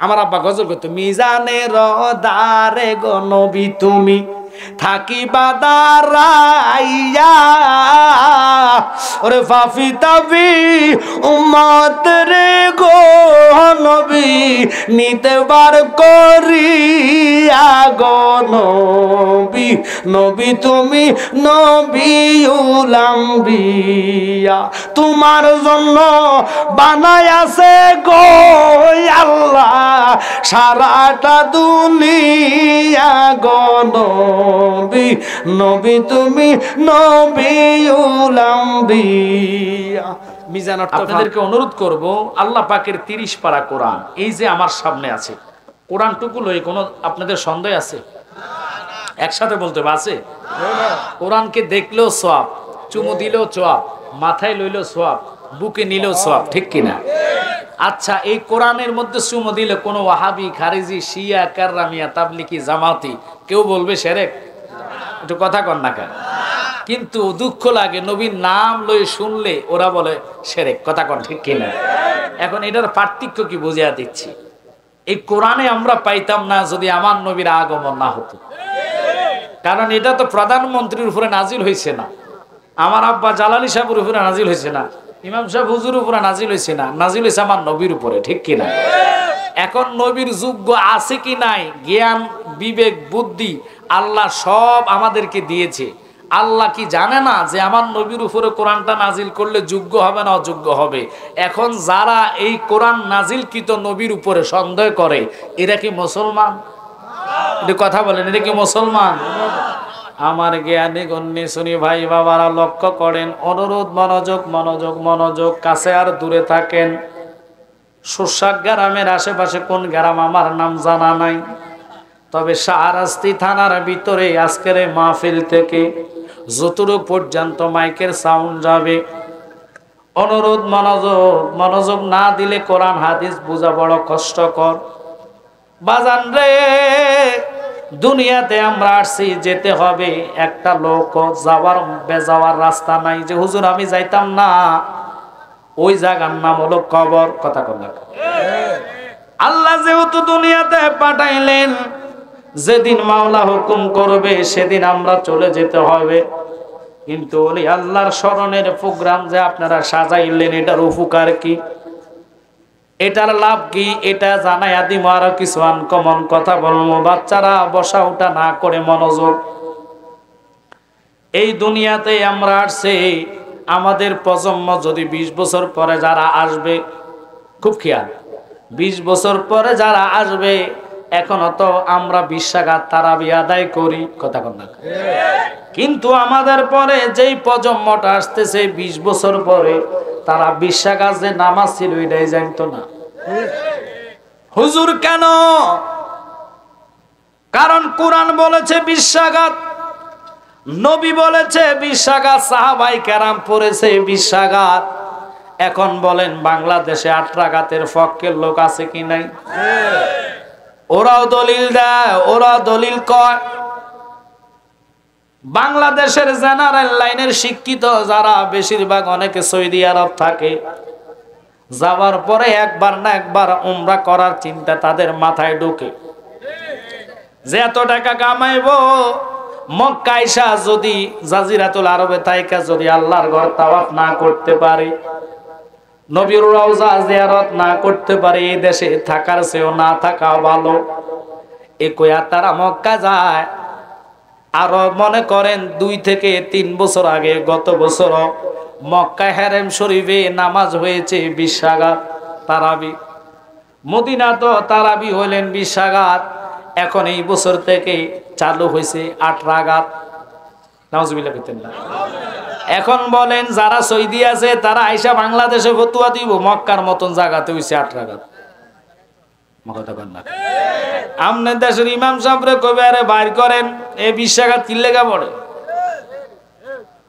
আমার আব্বা গজল করতো, মিজানের দারে গো নবী তুমি থাকিবা দাঁড়াইয়া, ওরে ফাফি তাবি উম্মত রে গো নবী নিতে বার করিয়া গো নবী, নবী তুমি নবীউল আম্বিয়া, তোমার জন্য বানায়াছে গো আল্লাহ সারাটা দুনিয়া গো নবী, নবী তুমি নবীউল আম্বিয়া। মিজান আপনাদেরকে অনুরোধ করব, আল্লাহ পাকের 30 পারা কোরআন এই যে আমার সামনে আছে, কোরআনটুকু লয়ে কোনো আপনাদের সন্দেহ আছে? একসাথে বলতে হবে আছে? কোরআনকে দেখলেও সওয়াব, চুমু দিলেও সওয়াব, মাথায় লইলেও সওয়াব, বুকে নিলেও সওয়াব, ঠিক কিনা? আচ্ছা, এই কোরআনের মধ্যে চুমু দিলে কোনো ওয়াহাবি, খারিজি, শিয়া, কাররামিয়া, তাবলিগি, জামাতি কেউ বলবে শিরক? একটু কথা কন না কেন? কিন্তু দুঃখ লাগে, নবীর নাম লয়ে শুনলে ওরা বলে শিরক, কথা কন ঠিক কিনা? এখন এটার পার্থক্য কি বুঝিয়ে দিচ্ছি। এই কোরআনে আমরা পাইতাম না যদি আমার নবীর আগমন না হতো, কারণ এটা তো প্রধানমন্ত্রীর উপরে নাজিল হয়েছে না, আমার আব্বা জালালি সাহেবের উপরে নাজিল হয়েছে না, ইমাম সাহেব হুজুর উপরে নাজিল হয়েছে না, নাজিল হয়েছে আমার নবীর উপরে, ঠিক কিনা? এখন নবীর যোগ্য আছে কি নাই, জ্ঞান, বিবেক, বুদ্ধি আল্লাহ সব আমাদেরকে দিয়েছে। আল্লাহ কি জানে না যে আমার নবীর উপরে কোরআনটা নাজিল করলে যোগ্য হবে না অযোগ্য হবে? এখন যারা এই কোরআন নাজিলকৃত নবীর উপরে সন্দেহ করে, এরা কি মুসলমান? এটা কথা বলেন, এটা কি মুসলমান? আমার জ্ঞানী গণ্যে শুনি ভাই বাবারা লক্ষ্য করেন, অনুরোধ, মনোযোগ মনোযোগ মনোযোগ, কাছে আর দূরে থাকেন। সুরসাক গ্রামের আশেপাশে কোন গ্রাম আমার নাম জানা নাই, তবে শাহরাস্তি থানার ভিতরে আজকের এই মাহফিল থেকে যতটুকু পর্যন্ত মাইকের সাউন্ড যাবে, অনুরোধ, মনোযোগ মনোযোগ না দিলে কোরআন হাদিস বোঝা বড় কষ্টকর। বাজান রে, দুনিয়াতে আমরা আসছি, যেতে হবে, একটা লোক যাওয়ার বেজাওয়ার রাস্তা নাই যে হুজুর আমি যাইতাম না, ওই জায়গার নাম হলো কবর, কথা কন না। আল্লাহ যেহেতু দুনিয়াতে পাঠাইলেন, যেদিন মাওলা হুকুম করবে সেদিন আমরা চলে যেতে হবে। কিন্তু ওই আল্লাহর স্মরণের প্রোগ্রাম যে আপনারা সাজাইলেন, এটার উপকার কি, এটার লাভ কি, এটা জানাই আদিম। আরো কিছু আনকমন কথা বলবো, বাচ্চারা বসা উঠা না করে মনোযোগ। এই দুনিয়াতে আমরা আসছি, আমাদের প্রজন্ম যদি 20 বছর পরে যারা আসবে, খুব খেয়াল, 20 বছর পরে যারা আসবে, এখনো তো আমরা 20 রাকাত তারাবি আদায় করি, কথা কন না। কিন্তু আমাদের পরে যেই প্রজন্মটা আসতেছে 20 বছর পরে, তারা 20 রাকাত যে নামাজ ছিল এটাই জানতো না। হুজুর কেন? কারণ কোরআন বলেছে 20 রাকাত, নবী বলেছে 20 রাকাত, সাহাবায়ে কেরাম পড়েছে 20 রাকাত। এখন বলেন বাংলাদেশে 8 রাকাতের পক্ষের লোক আছে কি নাই? ওরাও দলিল দেয়, ওরা দলিল কয়। বাংলাদেশের জেনারেল লাইনের শিক্ষিত যারা, বেশিরভাগ অনেকে সৌদি আরব থাকে, যাওয়ার পরে একবার না একবার উমরা করার চিন্তা তাদের মাথায় ঢোকে, যে এত টাকা কামাইবো, মক্কা আইসা যদি জাজিরাতুল আরবে থাইকা যদি আল্লাহর ঘর তাওয়াফ না করতে পারে, নবীর রওজা জিয়ারত না করতে পারে, এই দেশে থাকার চেয়েও না থাকা ভালো। এ কইয়া তারা মক্কা যায়। আরো মনে করেন 2 থেকে 3 বছর আগে, গত বছর মক্কা হেরেম শরীফে নামাজ হয়েছে 20 রাকাত তারাবি। মদিনা তো তারাবি হইলেন 20 রাকাত, এখন এই বছর থেকে চালু হয়েছে 8 রাকাত। নাউজুবিল্লাহ বলতেন না। এখন বলেন যারা সৌদি আছে তারা আইসা বাংলাদেশে ফতুয়া দিব, মক্কার মতন জায়গাতে হইছে 8 রাকাত। আমনের দেশের ইমাম সাহেবরে কবে আরে বাইর করেন, এই 20 রাকাত কি লেগা পড়ে?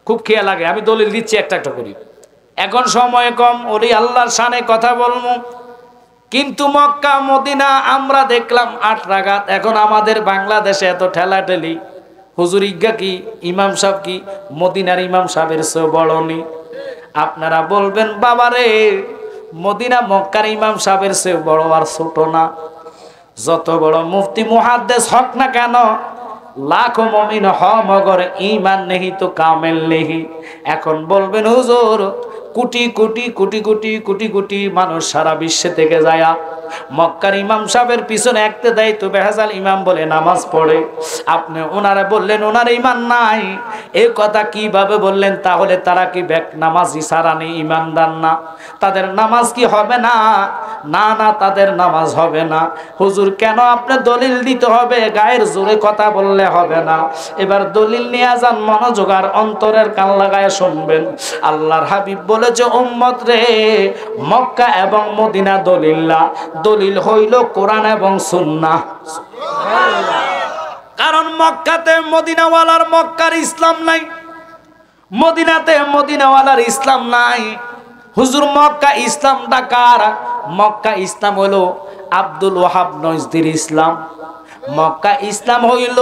খুব খেয়াল লাগে, আমি দলিল দিচ্ছি একটা একটা করি। এখন সময় কম, ওই আল্লাহর শানে কথা বলবো। কিন্তু মক্কা মদিনা আমরা দেখলাম 8 রাকাত। এখন আমাদের বাংলাদেশে এত ঠেলাঠেলি, হুজুর ইজ্ঞা কি, ইমাম সাহেব কি মদিনার ইমাম সাহেবের চেয়ে বড় নি? আপনারা বলবেন বাবারে, মদিনা মক্কার ইমাম সাহেবের চেয়ে বড় আর ছোট না। যত বড় মুফতি মুহাদ্দিস হক না কেন, লাখো মুমিন হ মগর ঈমান নেহি তো কামেল নেহি। এখন বলবেন হুজুর কোটি কোটি কোটি কোটি কোটি কোটি মানুষ সারা বিশ্বে থেকে যায় মক্কার ইমাম সাহেবের পিছনে একটা দায়িত্ব বেহাজাল ইমাম বলে নামাজ পড়ে, আপনি ওনারা বললেন ওনার ইমান নাই, এই কথা কিভাবে বললেন? তাহলে তারা কি নামাজি সারা নেই, ইমানদার না? তাদের নামাজ কি হবে না? না না, তাদের নামাজ হবে না। হুজুর কেন? আপনি দলিল দিতে হবে, গায়ের জোরে কথা বললে হবে না। এবার দলিল নিয়ে যান, মনোযোগ আর অন্তরের কান লাগায় শুনবেন। আল্লাহর হাবিব বলেছে উম্মত রে, মক্কা এবং মদিনা দলিল্লাহ, দলিল হইল কোরআন এবং সুন্নাহ। কারণ মক্কাতে মদিনাওয়ালার মক্কার ইসলাম নাই, মদিনাতে মদিনাওয়ালার ইসলাম নাই। হুজুর মক্কা ইসলামটা কার? মক্কা ইসলাম হলো আব্দুল ওয়াহাব নজদির ইসলাম। মক্কা ইসলাম হইল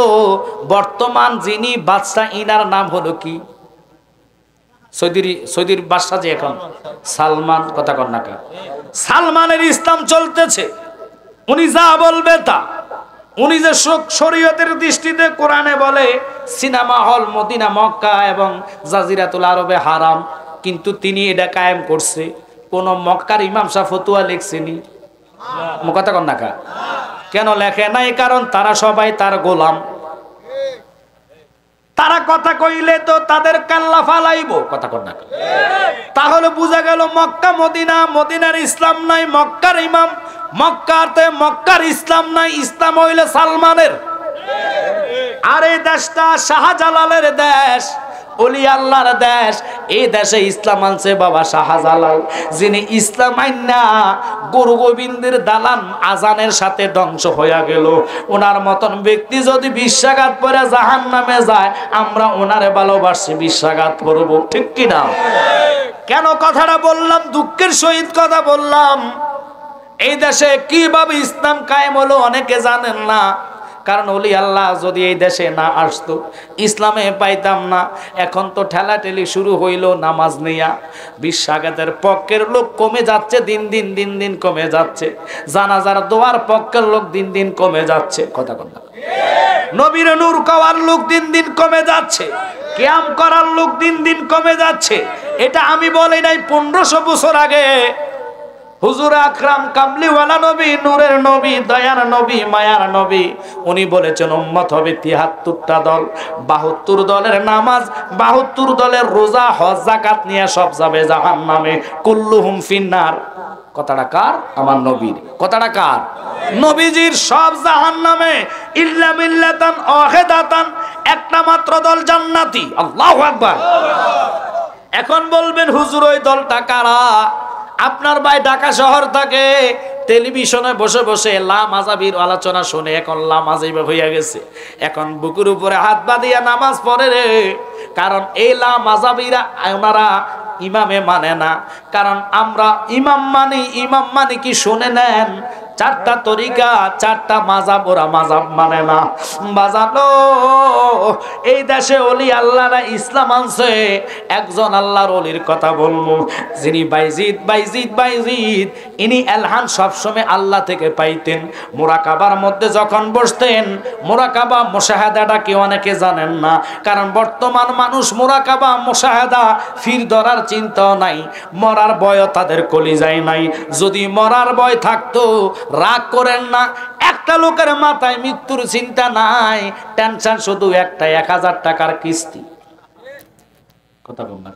বর্তমান যিনি বাদশা, ইনার নাম হলো কি? সৌদির বাদশা যে এখন সালমান, কথা কর না কে? সালমানের ইসলাম চলতেছে, উনি যা বলবে তা। উনি যে শরীয়তের দৃষ্টিতে কোরআনে বলে সিনেমা হল মদিনা, মক্কা এবং জাজিরাতুল আরবে হারাম, কিন্তু তিনি এটা কায়েম করছে। কোন মক্কার ইমাম সাহেব ফতোয়া লিখছেনি? কথা কর না কা? কেন লেখে নাই? কারণ তারা সবাই তার গোলাম। তারা কথা কইলে তো তাদের কাল্লা ফালাইব, কথা কর না? তাহলে বোঝা গেল মক্কা মদিনা, মদিনার ইসলাম নাই, মক্কার ইমাম, মক্কাতে মক্কার ইসলাম নাই, ইসলাম হইলে সালমানের। আর এই দেশটা শাহজালালের দেশ, ওলি আল্লাহর দেশ। এই দেশে ইসলাম আনছে বাবা শাহজালাল, যিনি ইসলাম আইনা গুরু গোবিন্দের দালান আজানের সাথে ধ্বংস হইয়া গেল। ওনার মতন ব্যক্তি যদি বিশ্বাঘাত করে জাহান্নামে যায়, আমরা ওনারে ভালোবাসি, বিশ্বাঘাত করব, ঠিক কিনা? কেন কথাটা বললাম? দুঃখের সহিত কথা বললাম। এই দেশে কিভাবে ইসলাম কায়েম হলো অনেকে জানেন না। কারণ ওলি আল্লাহ যদি এই দেশে না আসতো, ইসলামে পাইতাম না। এখন তো ঠেলাঠেলি শুরু হইল নামাজ নিয়া। বিশ্বাঘাতের পক্ষের লোক কমে যাচ্ছে, দিন দিন দিন দিন কমে যাচ্ছে। জানাজার দোয়ার পক্ষের লোক দিন দিন কমে যাচ্ছে, কথা কথা। নবীর নূর কওয়ার লোক দিন দিন কমে যাচ্ছে, কিয়াম করার লোক দিন দিন কমে যাচ্ছে। এটা আমি বলি নাই, 1500 বছর আগে হুজুর আকরাম কামলিওয়ালা নবী, নূরের নবী, দয়ার নবী, মায়ার নবী, উনি বলেছেন উম্মত হবে 73টা দল, 72 দলের নামাজ, 72 দলের রোজা, হজ, যাকাত নিয়ে সব যাবে জাহান্নামে, কুল্লুহুম ফিন্নার। কথাটা কার? আমার নবীর। কথাটা কার? নবীজির। সব জাহান্নামে ইল্লা মিল্লাতান ওয়াহিদাতান, একটা মাত্র দল জান্নাতি। আল্লাহু আকবার। এখন বলবেন হুজুর ওই দলটা কারা? আপনার ভাই ঢাকা শহর থাকে, টেলিভিশনে বসে বসে লামাযাবির আলোচনা শুনে এখন লামাযাবি হইয়া গেছে। এখন বুকুর উপরে হাত বাঁধিয়া নামাজ পড়ে রে। কারণ এই লামাযাবিরা ওনারা ইমামে মানে না। কারণ আমরা ইমাম মানি। ইমাম মানে কি শুনে নেন? 4টা তরিকা, 4টা মাযহাব, ওরা মাযহাব মানে না। বাজানো এই দেশে ওলি আল্লাহরা ইসলাম আনছে। একজন আল্লাহর ওলির কথা বলবো, যিনি বাইজিদ বাইজিদ বাইজিদ, ইনি এলহান সবসময় আল্লাহ থেকে পাইতেন। মুরাকাবার মধ্যে যখন বসতেন, মুরাকাবা মুশাহাদাটা কি অনেকে জানেন না। কারণ বর্তমান মানুষ মুরাকাবা মুশাহাদা ফির ধরার চিন্তাও নাই, মরার ভয়ও তাদের কলিজায় নাই। যদি মরার ভয় থাকতো, রাগ করেন না, একটা লোকের মাথায় মৃত্যুর চিন্তা নাই, টেনশন শুধু একটা, 1000 টাকার কিস্তি। কথা বল না,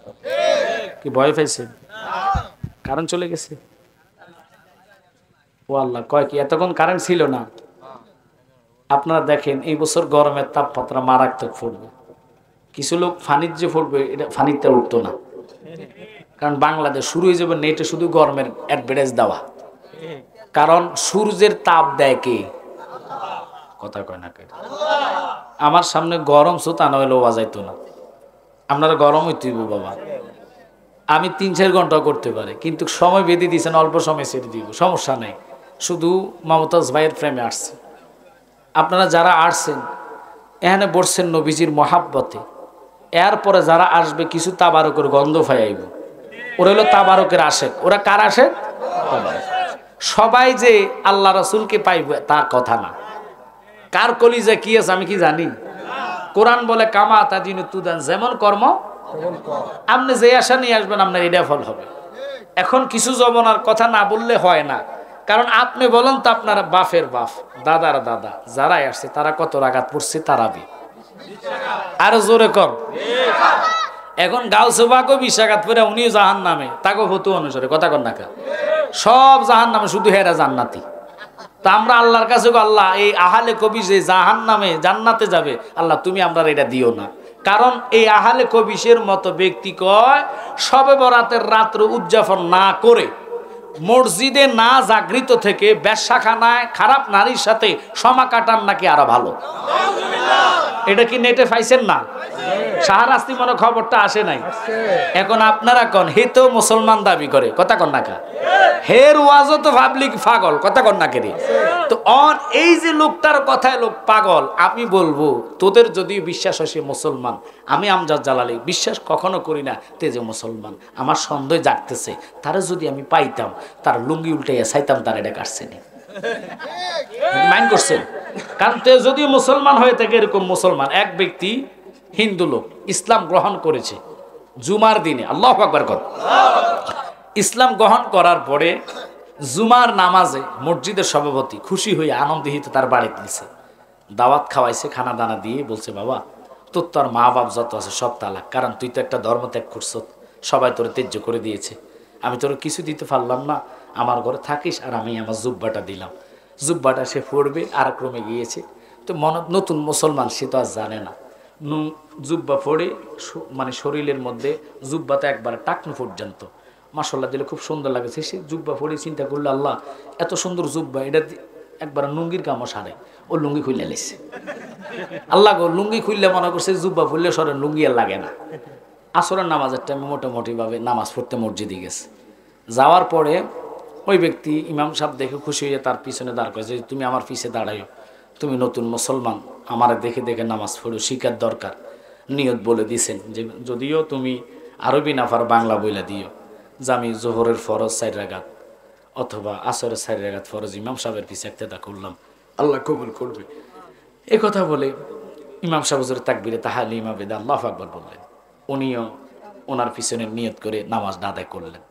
কি ভয় পাইছে? কারণ চলে গেছে। ও আল্লাহ, কয় কি এতক্ষণ কারেন্ট ছিল না? আপনারা দেখেন এই বছর গরমের তাপমাত্রা মারাত্মক পড়বে। কিছু লোক ফানির যে পড়বে, এটা ফানিতে উঠতো না। কারণ বাংলাদেশ শুরু হয়ে যাবে নেটে শুধু গরমের অ্যাডভার্টাইজ দেওয়া। কারণ সূর্যের তাপ দেয় কে? কথা কয় না কে? আমার সামনে গরম সুতা নইলেও বাজাইতো না। আপনারা গরম হইতে বাবা, আমি 3-4 ঘন্টা করতে পারি, কিন্তু সময় বেঁধে দিয়েছেন, অল্প সময় ছেড়ে দিব, সমস্যা নেই। শুধু মমতাজ ভাইয়ের ফ্রেমে আসছে। আপনারা যারা আসছেন এখানে বসছেন নবীজির মহাব্বতে, এরপরে যারা আসবে কিছু তাবারকের গন্ধ ফাইব। ওরা হলো তাবারকের আশেক। ওরা কার আশেক? সবাই যে আল্লাহ রাসূলকে পাইবে তা কথা না। কার কলিজা কি আছে আমি কি জানি? কোরআন বলে কামা তাদিনু তুদান, যেমন কর্ম আপনি যে আশা নিয়ে আসবেন আপনার এটা ফল হবে। এখন কিছু জমানার কথা না বললে হয় না, কারণ আপনি বলেন তো আপনার বাপের বাপ দাদার দাদা যারাই আসছে তারা কত রাগাত পড়ছে তারাবি, আরো জোরে কর। এখন গাউসে পাকও 20 রাকাত পড়ে উনিও জাহান্নামে, তাকে ফতু অনুসারে কথা কর না কা, সব জাহান্নামে, শুধু হেরা জান্নাতি। তা আমরা আল্লাহর কাছে আল্লাহ এই আহালে কবি যে জাহান্নামে জান্নাতে যাবে, আল্লাহ তুমি আমরা এটা দিও না। কারণ এই আহালে কবিশের মতো ব্যক্তি কয় শবে বরাতের রাত্র উদযাপন না করে মসজিদে না জাগৃত থেকে বেশ্যাখানায় খারাপ নারীর সাথে সময় কাটান নাকি আরো ভালো। এটা কি নেটে পাইছেন না? শাহরাস্তি মনে খবরটা আসে নাই। এখন আপনারা কন হে তো মুসলমান দাবি করে, কথা কন না কা, হের ওয়াজও তো পাবলিক পাগল, কথা কন না কেরে। তো এই যে লোকটার কথায় লোক পাগল, আমি বলবো তোদের যদি বিশ্বাস হয় সে মুসলমান, আমি আমজাদ জালালি বিশ্বাস কখনো করি না তে যে মুসলমান। আমার সন্দেহ জাগতেছে তারা যদি আমি পাইতাম, তার লুঙ্গি উল্টাইয়া চাইতাম তার এটা কাটছে নি, মাইন্ড করছেন? কারণ তে যদি মুসলমান হয়ে থাকে, এরকম মুসলমান এক ব্যক্তি হিন্দু লোক ইসলাম গ্রহণ করেছে জুমার দিনে, আল্লাহু আকবার কর, ইসলাম গ্রহণ করার পরে জুমার নামাজে মসজিদের সভাপতি খুশি হয়ে আনন্দিত তার বাড়িতে নিছে, দাওয়াত খাওয়াইছে, খানা দানা দিয়ে বলছে বাবা তোর মা বাপ যত আছে সব তালাক, কারণ তুই তো একটা ধর্ম ত্যাগ করছ, সবাই তোর ত্যায্য করে দিয়েছে, আমি তোর কিছু দিতে পারলাম না, আমার ঘরে থাকিস, আর আমি আমার জুব্বাটা দিলাম। জুব্বাটা সে পড়বে আর ক্রমে গিয়েছে। তো নতুন মুসলমান, সে তো আর জানে না, জুব্বা পড়ে মানে শরীরের মধ্যে জুব্বাতে একবার টাকনু পর্যন্ত মাশাআল্লাহ দিলে খুব সুন্দর লাগেছে। সে জুব্বা পড়ে চিন্তা করলো আল্লাহ এত সুন্দর জুব্বা, এটা একবার লুঙ্গির কামও সারে, ও লুঙ্গি খুললে লেছে। আল্লাহ গো লুঙ্গি খুললে মনে করছে জুব্বা ফুললে সরে লুঙ্গি আর লাগে না। আসরের নামাজের টাইমে মোটামুটিভাবে নামাজ পড়তে মসজিদে গেছে। যাওয়ার পরে ওই ব্যক্তি ইমাম সাহেব দেখে খুশি হয়ে তার পিছনে দাঁড় করেছে, তুমি আমার পিছে দাঁড়াইও, তুমি নতুন মুসলমান, আমার দেখে দেখে নামাজ পড়ো, শিকার দরকার। নিয়ত বলে দিছেন যে যদিও তুমি আরবি না পারো বাংলা বইলা দিও যে আমি জোহরের ফরজ 4 রাকাত অথবা আসরের 4 রাকাত ফরজ ইমাম সাহেবের পিছে ইক্তেদা করলাম, আল্লাহ কবুল করবে। এই কথা বলে ইমাম সাহেব হুজুর তাকবীরে তাহলিমা বেদা আল্লাহু আকবার বললেন, উনিও ওনার পিছনে নিয়ত করে নামাজ আদায় করলেন।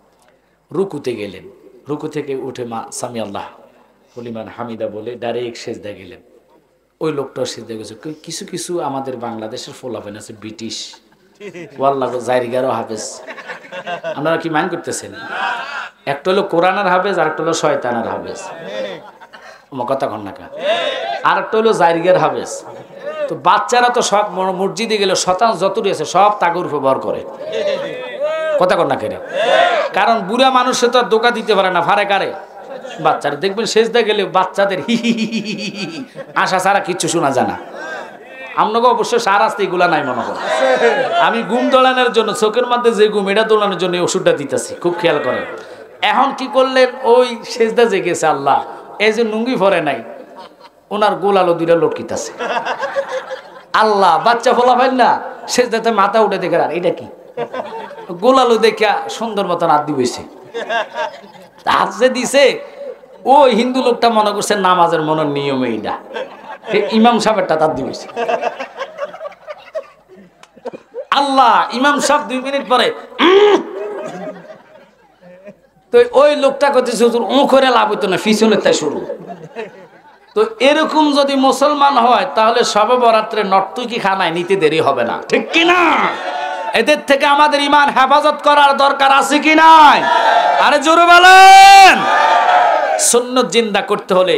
রুকুতে গেলেন, রুকু থেকে উঠে মা সামি আল্লাহ হলিমান হামিদা বলে ডাইরেক্ট সেজদা গেলেন। ওই লোকটাও সেজদা গেছে। কিছু কিছু আমাদের বাংলাদেশের ফলাফল আছে ব্রিটিশ, ওয়াল্লাহ জাইরিগারও হাফেজ, আপনারা কি মাইন্ড করতেছেন? একটা হলো কোরআনের হাফেজ, আর একটা হলো শয়তানের হাফেজ, আমার কথা কন না কা, আর একটা হলো জাইরিগার হাফেজ। তো বাচ্চারা তো সব মসজিদে গেলে শতান যতটি আছে সব তাগুর ব্যবহার করে, কথা কন না কেন? কারণ বুড়া মানুষে তো আর ধোঁকা দিতে পারে না, ফারে কারে বাচ্চারা দেখবেন সেজদা গেলে বাচ্চাদের হি হি আশা ছাড়া কিচ্ছু শোনা যায় না। আপনাকে অবশ্য সারাস্তে এগুলা নাই মনে হয়। আমি ঘুম দোলানোর জন্য চোখের মধ্যে যে ঘুম এটা দোলানোর জন্য ওষুধটা দিতেছি, খুব খেয়াল করেন। এখন কি করলেন, ওই সেজদা যে গেছে আল্লাহ, এই যে লুঙ্গি পরে নাই ওনার গোলালো দুইটা লটকিতেছে। আল্লাহ বাচ্চা ফলা পাইল না, সেজদাতে মাথা উঠে দেখে আর এটা কি গোলালো দেখা সুন্দর মতন হাত দিয়েছে, হাত যে দিছে ওই হিন্দু লোকটা মনে করছে নামাজের মনের নিয়ম এইটা, ইমাম সাহেবটা তার দিয়েছে। আল্লাহ ইমাম সাহেব 2 মিনিট পরে তো ওই লোকটা করতেছে হুজুর ও করে লাভ হইতো না, পিছনের তাই শুরু। তো এরকম যদি মুসলমান হয় তাহলে শবে বরাত্রে নর্তকী খানায় নিতে দেরি হবে না, ঠিক কিনা? এদের থেকে আমাদের ইমান হেফাজত করার দরকার আছে কি নাই? আরে জোরে বলেন। সুন্নাত জিন্দা করতে হলে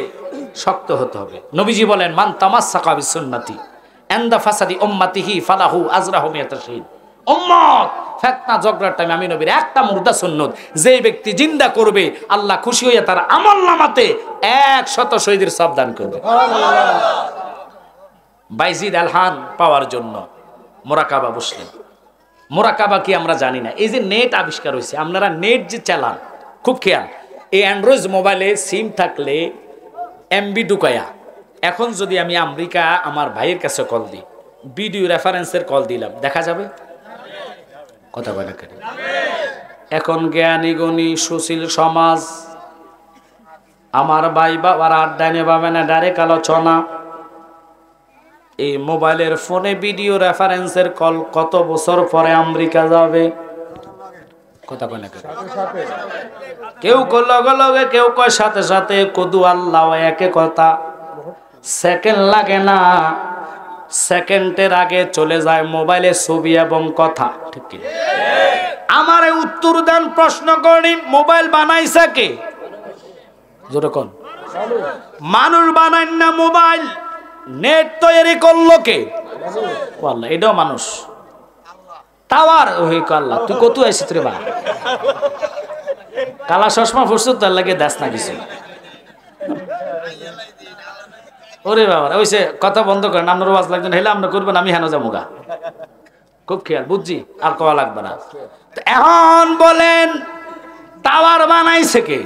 শক্ত হতে হবে। নবীজি বলেন মান তামাসসাকা বিসুন্নতি ইনদা ফাসাদি উম্মতিহি ফালাহু আজরাহু মিয়াতা শাহীদ। উম্মত ফিতনা ঝগড়ার টাইমে আমি নবীর একটা মুর্দা সুন্নাত যে ব্যক্তি জিন্দা করবে আল্লাহ খুশি হয়ে তার আমলনামাতে 100 শহীদের সওয়াব দান করবে। সুবহানাল্লাহ। বাইজিদ আলহান পাওয়ার জন্য মুরাকাবা বসলেন। মুরাকাবা কি আমরা জানি না। এই যে নেট আবিষ্কার হয়েছে, আপনারা নেট যে চালান খুব খেয়াল, এই অ্যান্ড্রয়েড মোবাইলে সিম থাকলে এমবি ঢুকায়া, এখন যদি আমি আমেরিকা আমার ভাইয়ের কাছে কল দিই, ভিডিও রেফারেন্সের কল দিলাম, দেখা যাবে? কথা বলে কেন? এখন জ্ঞানী গণী সুশীল সমাজ আমার ভাই বাবার আড্ডায় নেবাবে না, ডাইরেক্ট আলোচনা। এই মোবাইলের ফোনে ভিডিও রেফারেন্সের কল কত বছর পরে আমেরিকা যাবে? কথা কয় না কেউ কয় লগে লগে, কেউ কয় সাথে সাথে, কদু আল্লাহ একে কথা। সেকেন্ড লাগে না, সেকেন্ডের আগে চলে যায় মোবাইলে ছবি এবং কথা। ঠিক কি? আমারে উত্তর দেন, প্রশ্ন করি, মোবাইল বানাইছে কে? জোরে কোন? মানুষ বানায় না মোবাইল। নেট তৈরি করলো কে? আল্লাহ। এটাও মানুষ। টাওয়ার ওই আল্লাহ। তুই কত আইছিস রে বা? কালা চশমা ফুরছ, তার লাগে দাস না কিছু। ওরে বাবা, ওইসে কথা বন্ধ করেন। আপনার ওয়াজ লাগবেন, হেলে আমরা করবেন, আমি হেন যাবো গা। খুব খেয়াল, বুঝছি, আর কওয়া লাগবে না। এখন বলেন টাওয়ার বানাইছে কে?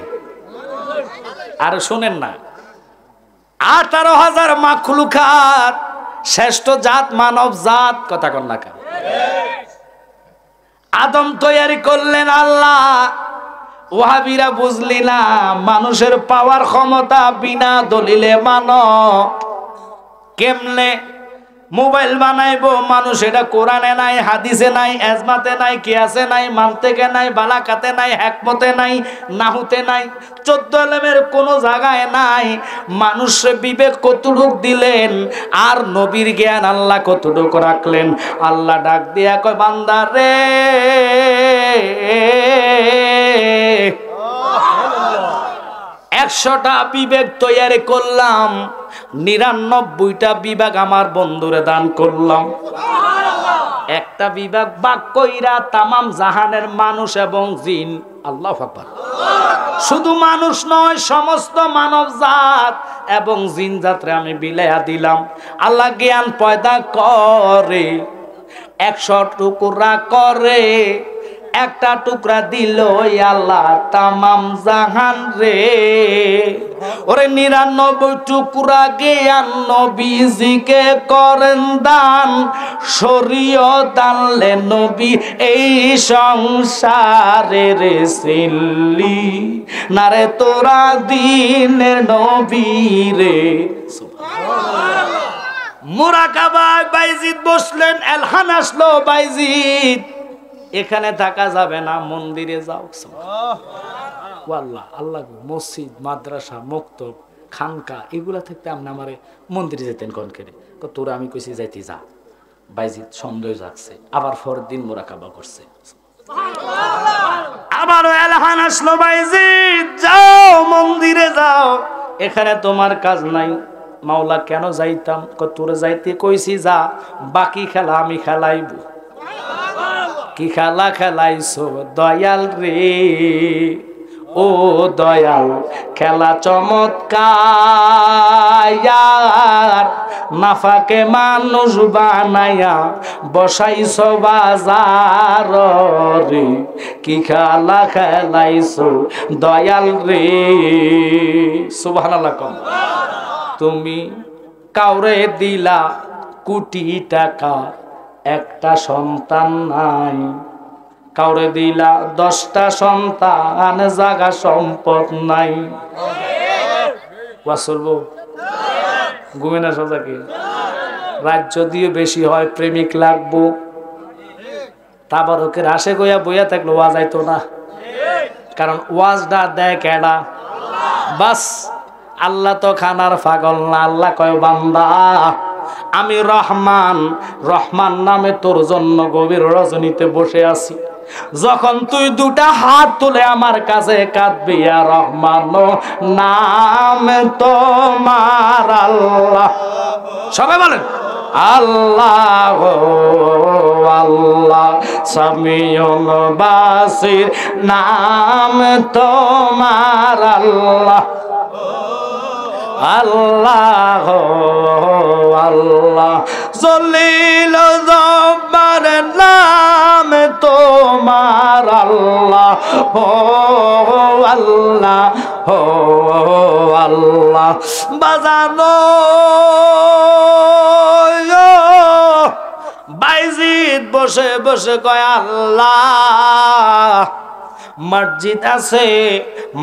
আর শুনেন না, 18,000 মাখলুকাত, শ্রেষ্ঠ জাত মানব জাত। কথা কন না কেন? আদম তৈরি করলেন আল্লাহ। ওয়াহাবিরা বুঝলি না, মানুষের পাওয়ার ক্ষমতা বিনা দলিলে মানো। কেমনে মোবাইল বানাইবো মানুষ? এটা কোরআনে নাই, হাদিসে নাই, এজমাতে নাই, কিয়াসে নাই, মানতেকে নাই, বালাকাতে নাই, হিকমতে নাই, নাহুতে নাই, 14 আলেমের কোনো জায়গায় নাই। মানুষের বিবেক কতটুক দিলেন, আর নবীর জ্ঞান আল্লাহ কতটুক রাখলেন? আল্লাহ ডাক দিয়া কয়, বান্দা রে, 100টা বিবেক তৈরি করলাম, 99টা বিভাগ আমার বন্ধুরে দান করলাম। একটা বিভাগ বাক কইরা তামাম জাহানের মানুষ এবং জিন। আল্লাহু আকবার। শুধু মানুষ নয়, সমস্ত মানব জাত এবং জিন জাতরে আমি বিলাইয়া দিলাম। আল্লাহ জ্ঞান পয়দা করে, 100 টুকরা করে, একটা টুকরা দিল আল্লাহ তামাম জাহান রে। ওরে 99 টুকরা জ্ঞান নবীজিকে করেন দান, শরীয়ত আনলে নবী এই সংসারে রে সিল্লি নারে তোরা দিনের নবী রে। মুরাকাবায় বাইজিদ বসলেন, এলহান আসলো, বাইজিদ এখানে থাকা যাবে না, মন্দিরে যাও। আল্লাহ আল্লাহ, মসজিদ, মাদ্রাসা, মক্তব, খানকা এগুলা থেকে আপনি আমারে মন্দিরে যেতেন কোন করে? তোরা আমি কইছি যাইতে যা। বাইজিদ সন্দেহ যাচ্ছে, আবার পরের দিন মুরাকাবা করছে। আবারও এলাহান আসলো, বাইজিদ যাও, মন্দিরে যাও, এখানে তোমার কাজ নাই। মাওলা কেন যাইতাম? তোরে যাইতে কইছি যা, বাকি খেলা আমি খেলাইব। কি খেলা খেলাইছো দয়াল রে? ও দয়াল, খেলা চমৎকার, নাফাকে মানুষ বানায়া বসাইছো বাজার রে। কি খেলা খেলাইছো দয়াল রে? সুবহানাল্লাহ। কম তুমি কাউরে দিলা কোটি টাকা, একটা সন্তান নাই। কাউরে দিলা 10টা সন্তান, জাগা সম্পদ নাই। ওয়াসলবো ঘুমে না সাজাকে। রাত যদিও বেশি হয়, প্রেমিক লাগবো। তারপর ওকে রাশে গইয়া বইয়া থাকলো ওয়াজ আইতো না, কারণ ওয়াজটা দেয় কেডা? বাস আল্লাহ তো খানার পাগল না। আল্লাহ কয়, বান্দা আমি রহমান, রহমান নামে তোর জন্য গভীর রজনীতে বসে আছি। যখন তুই 2টা হাত তুলে আমার কাছে কাঁদবি, আর রহমান নাম তোমার আল্লাহ। সবাই বলেন আল্লাহ আল্লাহ, সামিউল বাসির নাম তোমার আল্লাহ। আল্লাহ আল্লাহ, জলিল জব্বার নাম তোমার আল্লাহ। ও আল্লাহ, ও আল্লাহ, বাজানো বাইজিদ বসে বসে কয়, আল্লাহ মসজিদ আছে,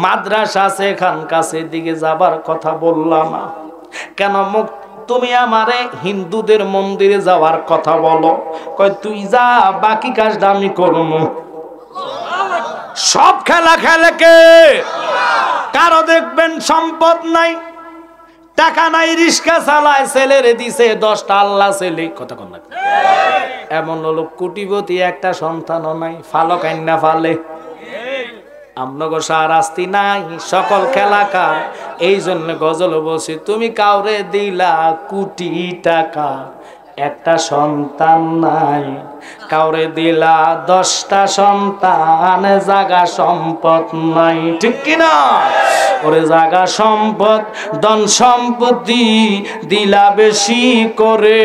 মাদ্রাসা আছে, খানকাছে দিকে যাবার কথা বললাম না কেন? তুমি আমারে হিন্দুদের মন্দিরে যাওয়ার কথা বলো। কয় তুই যা, বাকি কাজটা আমি করব। সব খেলা খেলে কে? কারো দেখবেন সম্পদ নাই, টাকা নাই, রিস্কা চালায়, ছেলেরে দিছে 10টা আল্লাহ ছেলে, কথা কন না। এমন লোক কোটিপতি, একটা সন্তানও নাই, ফালক আইনা ফালে। আমনগো শাস্তি নাই, সকল খেলাকার। এই জন্য গজল বলছি, তুমি কাউরে দিলা কোটি টাকা, একটা সন্তান নাই। কাউরে দিলা 10টা সন্তান, জাগা সম্পদ নাই, ঠিক কিনা? ওরে জাগা সম্পদ, ধন সম্পত্তি দিলা বেশি করে,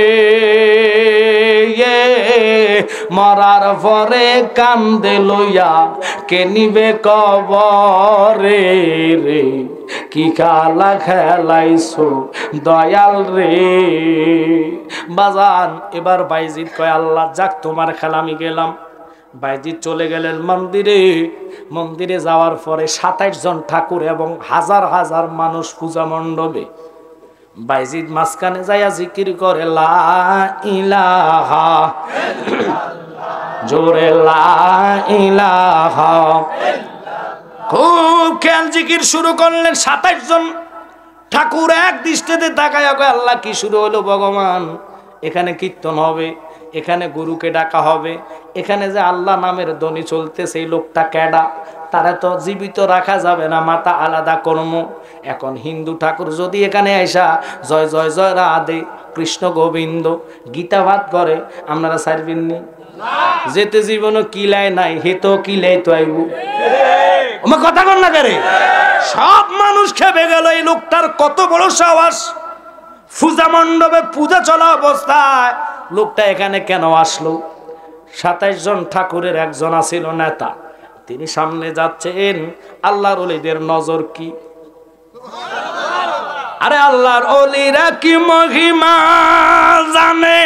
মরার পরে কান্দে লইয়া কে নিবে কবরে রে, কি খেলা খেলাইছো দয়াল রে। বাজান এবার বাইজিদ কয় আল্লাহ যাক, তোমার খেলা আমি গেলাম। বাইজিদ চলে গেলেন মন্দিরে। মন্দিরে যাওয়ার পরে 27 জন ঠাকুর এবং হাজার হাজার মানুষ পূজা মণ্ডপে। বাইজিদ মাঝখানে যাইয়া জিকির করে লা ইলাহা, জোরে লা ইলাহা। খুব খেয়াল জিকির শুরু করলেন। 27 জন ঠাকুর এক দৃষ্টিতে তাকায়, আল্লাহ কি শুরু হলো ভগবান? এখানে কীর্তন হবে, এখানে গুরুকে ডাকা হবে, এখানে যে আল্লাহ নামের ধ্বনি চলতে, সেই লোকটা ক্যাডা? তারা তো জীবিত রাখা যাবে না, মাথা আলাদা কর্ম। এখন হিন্দু ঠাকুর যদি এখানে আইসা জয় জয় জয় রাধে কৃষ্ণ গোবিন্দ গীতাভাত করে, আপনারা সারবেননি? যেতে জীবনও কিলাই নাই, হেতো কিলাই তো আইব। আমার কথা কন না করে, সব মানুষ খেপে গেল। এই লোকটার কত বড় সাহস! পূজা মণ্ডপে পূজা চলা অবস্থায় লোকটা এখানে কেন আসলো? 27 জন ঠাকুরের একজন আছিল নেতা, তিনি সামনে যাচ্ছেন। আল্লাহর ওলিদের নজর কি! আরে আল্লাহর ওলিরা কি মহিমা জানে,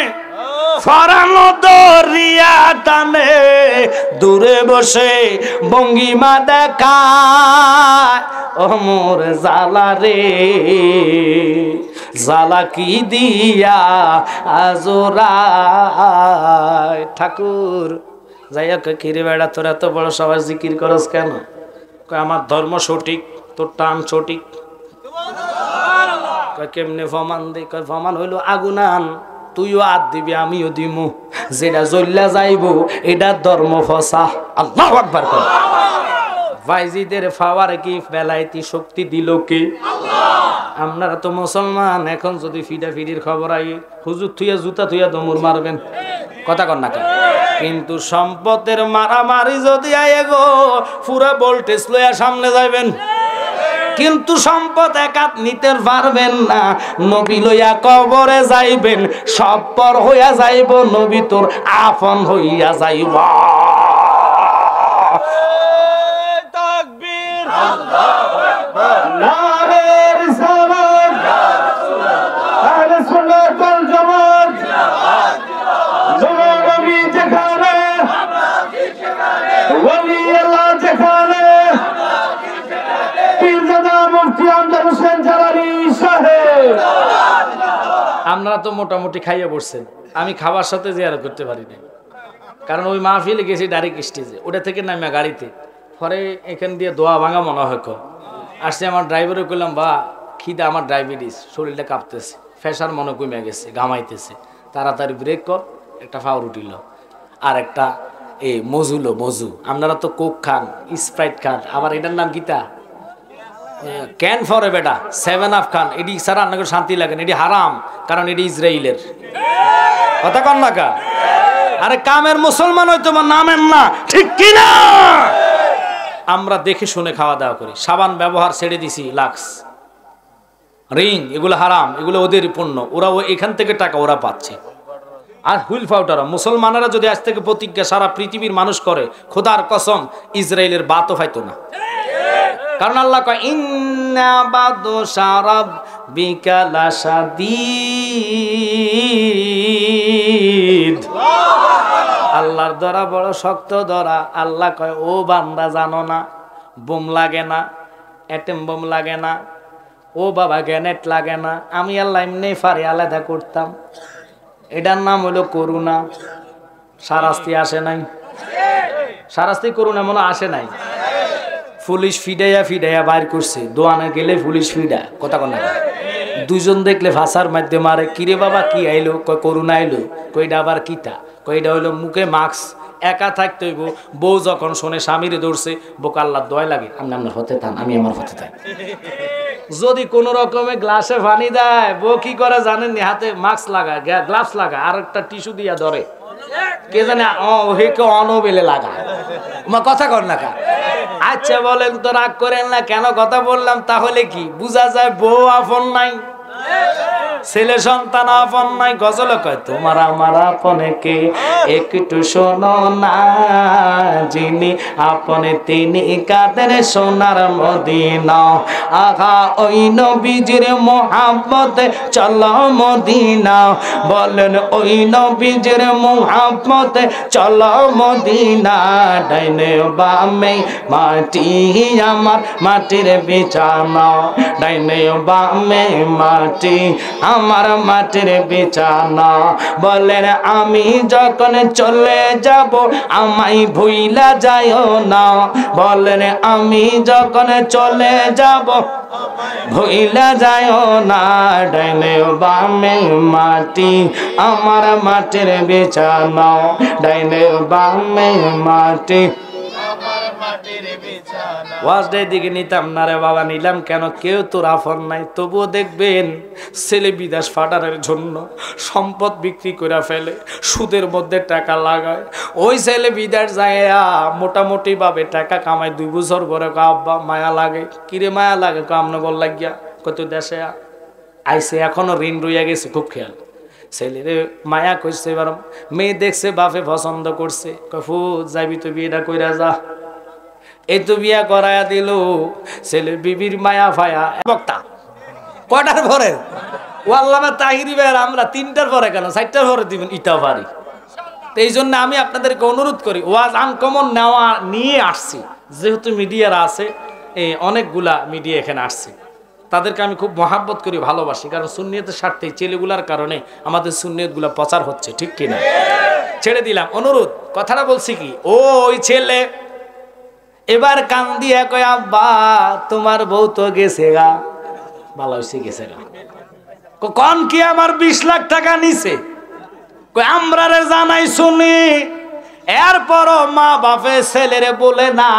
ফরানো দরিয়া টানে, দূরে বসে ভঙ্গিমা দেখায়, ও মোর জালা রে, জালা কি দিয়া আজোরায়। ঠাকুর যাইয়া কিরে বেড়া, তোর এত বড় সবাই জিকির করস কেন? কয় আমার ধর্ম সঠিক, তোর টান সঠিক। কয় কেমনে ফমান দে? কয় ফমান হইল আগুনান, তুইও আদ দিবি আমিও দিমু, যেটা জ্বললা যাইব এটা ধর্ম ফসা। আল্লাহু আকবার কর। বাইজিদের ফাওয়ারে কি বেলাইতি শক্তি দিল কে? আপনারা তো মুসলমান, এখন যদি ফিডাফিডির খবর আই, হুজুর থুইয়া জুতা থুইয়া দমুর মারবেন, কথা কন না কেন? কিন্তু সম্পদের মারামারি যদি আয়ে গো, পুরা ভোল্টেজ লইয়া সামনে যাইবেন, কিন্তু সম্পদ একাত নিতে পারবেন না। নবী লইয়া কবরে যাইবেন, সব পর হইয়া যাইব, নবী তোর আপন হইয়া যাইব। তাকবীর, আল্লাহু আকবার, নারের সালাম, ইয়া রাসূলুল্লাহ, আহলে সুন্নাত ওয়াল জামাত, জিন্দাবাদ জিন্দাবাদ। নবী যেখানে, আমরা ঠিক সেখানে, ওলি আল্লাহ যেখানে, আমরা ঠিক সেখানে, পীরজাদা মুফতি আমজাদ হোসেন জালালী সাহেব। আপনারা তো মোটামুটি খাইয়ে বসছেন, আমি খাবার সাথে জিয়ারত করতে পারি না, কারণ ওই মাহফিলে গেছি ডাইরেক্ট স্টেজে, ওটা থেকে নামে গাড়িতে, পরে এখান দিয়ে দোয়া ভাঙা মনে হয়। আসছে আমার ড্রাইভারে কইলাম, বা খিদে আমার ডায়াবেটিস, শরীরটা কাঁপতেছে, ফ্যাশার মনে কমে গেছে, ঘামাইতেছে, তাড়াতাড়ি ব্রেক কর, একটা ফাও রুটি লো, আর একটা মজু লো, মজু। আপনারা তো কোক খান, স্প্রাইট খান, আবার এটার নাম গীতা ক্যান ফরে বেটা 7 আপ খান, এটি সারা আপনাকে শান্তি লাগে না, এটি হারাম, কারণ এটি ইসরায়েলের, কথা কন না কা? আরে কামের মুসলমান হয়তো নামেন না, ঠিক কিনা? আমরা দেখে শুনে খাওয়া দাওয়া করি। সাবান ব্যবহার ছেড়ে দিছি, লাক্স, রিং, এগুলো হারাম, এগুলো ওদের পণ্য, ওরা এখান থেকে টাকা ওরা পাচ্ছে। আর হুইল পাউডার মুসলমানেরা যদি আজ থেকে প্রতিজ্ঞা সারা পৃথিবীর মানুষ করে, খোদার কসম ইসরায়েলের বাতও পাইতো না। কারণ আল্লাহ কয় ইন্না বাদশা রাব্বিকা লাশাদীদ। আল্লাহ আল্লাহর ধরা বড় শক্ত ধরা। আল্লাহ কয় ও বান্দা জানো না বোম লাগে না, অ্যাটম বোম লাগে না, ও বাবা গ্যানেট লাগে না, আমি আল্লাহ এমনি ফারি আলাদা করতাম। এটার নাম হলো করুণা। শারাস্তি আসে নাই? শারাস্তি করুণা মনে আসে নাই? পুলিশ ফিডাইয়া ফিডাইয়া বাইর করছে, দোয়ানে গেলে পুলিশ ফিডা কথা কন না। দুজন দেখলে ভাষার মধ্যে মারে, কিরে বাবা কি আইলো? কয় করুণা আইলো। কইটা আবার কিতা? কইটা হইলো মুখে মাস্ক, একা থাকতে হইব। বউ যখন শোনে স্বামীরে ধরছে, বোকা আল্লাহ দয় লাগে আমি আপনার হতে থান, আমি আমার হতে থাক। যদি কোন রকমে গ্লাসে পানি দেয়, বউ কি করে জানেন? হাতে মাস্ক লাগায়, গ্লাভস লাগায়, আর একটা টিস্যু দিয়া ধরে, কে জানে হেকে অনবেলে লাগায়। কথা কর না কা? আচ্ছা বলেন তো, রাগ করেন না কেন কথা বললাম? তাহলে কি বুঝা যায়? বউ আপন নাই, ছেলে সন্তান আপন নাই। গজল কয় তোমার আমার আপনে কে একটু শোনো না, যিনি আপনে তিনি কাদের সোনার মদিনা। আহা ওই নবীজির মোহাম্মতে চলো মদিনা, বলেন ওই নবীজির মোহাম্মতে চলো মদিনা। ডাইনে বামে মাটি আমার মাটির বিছানা, ডাইনে বামে মাটি আমার মাটির বিছানা। বলেন আমি যখন চলে যাব আমায় ভুইলা যাইও না, বলেন আমি যখন চলে যাব ভুইলা যাইও না। ডাইনে বামে মাটি আমার মাটির বিছানা, ডাইনে বামে মাটি। ওয়াজটার দিকে নিতাম না রে বাবা, নিলাম কেন? কেউ তোর আপন নাই। তবুও দেখবেন ছেলে বিদেশ পাঠানোর জন্য সম্পদ বিক্রি করে ফেলে, সুদের মধ্যে টাকা লাগায়। ওই ছেলে বিদেশ যায় মোটামুটি ভাবে টাকা কামায়, 2 বছর পরে আব্বা মায়া লাগে। কিরে মায়া লাগে? আমনে বল লাগিয়া কত দেশে আইসে, এখনো ঋণ রইয়া গেছে। খুব খেয়াল ছেলেরে মায়া করছে, এবার মেয়ে দেখছে, বাপে পছন্দ করছে, কফু যাবি তো বিয়েটা কইরা যা। এই তো বিয়া করায়া দিল, ছেলে বিবির মায়া ফায়া। বক্তা কয়টার পরে? ও আল্লামা তাহিরি ভাইয়ের আমরা 3টার পরে কেন 4টার পরে দিবেন, ইটাও পারি। তো এই জন্য আমি আপনাদেরকে অনুরোধ করি, ওয়াজ আনকমন নেওয়া নিয়ে আসছি। যেহেতু মিডিয়ার আছে, অনেকগুলা মিডিয়া এখানে আসছে, তাদেরকে আমি খুব মহাব্বত করি, ভালোবাসি। কারণ সুন্নিয়তের স্বার্থে ছেলেগুলার কারণে আমাদের সুন্নিয়তগুলা প্রচার হচ্ছে, ঠিক কিনা? ছেড়ে দিলাম অনুরোধ। কথাটা বলছি কি, ওই ছেলে এবার কান দিয়া কয় আব্বা তোমার বউ তো গেছে গা। ভালো হয়েছে গেছে গা। কন কি আমার 20 লাখ টাকা নিছে? কই আমরা রে জানাই শুনি, এরপরও মা বাপে ছেলেরে বলে না।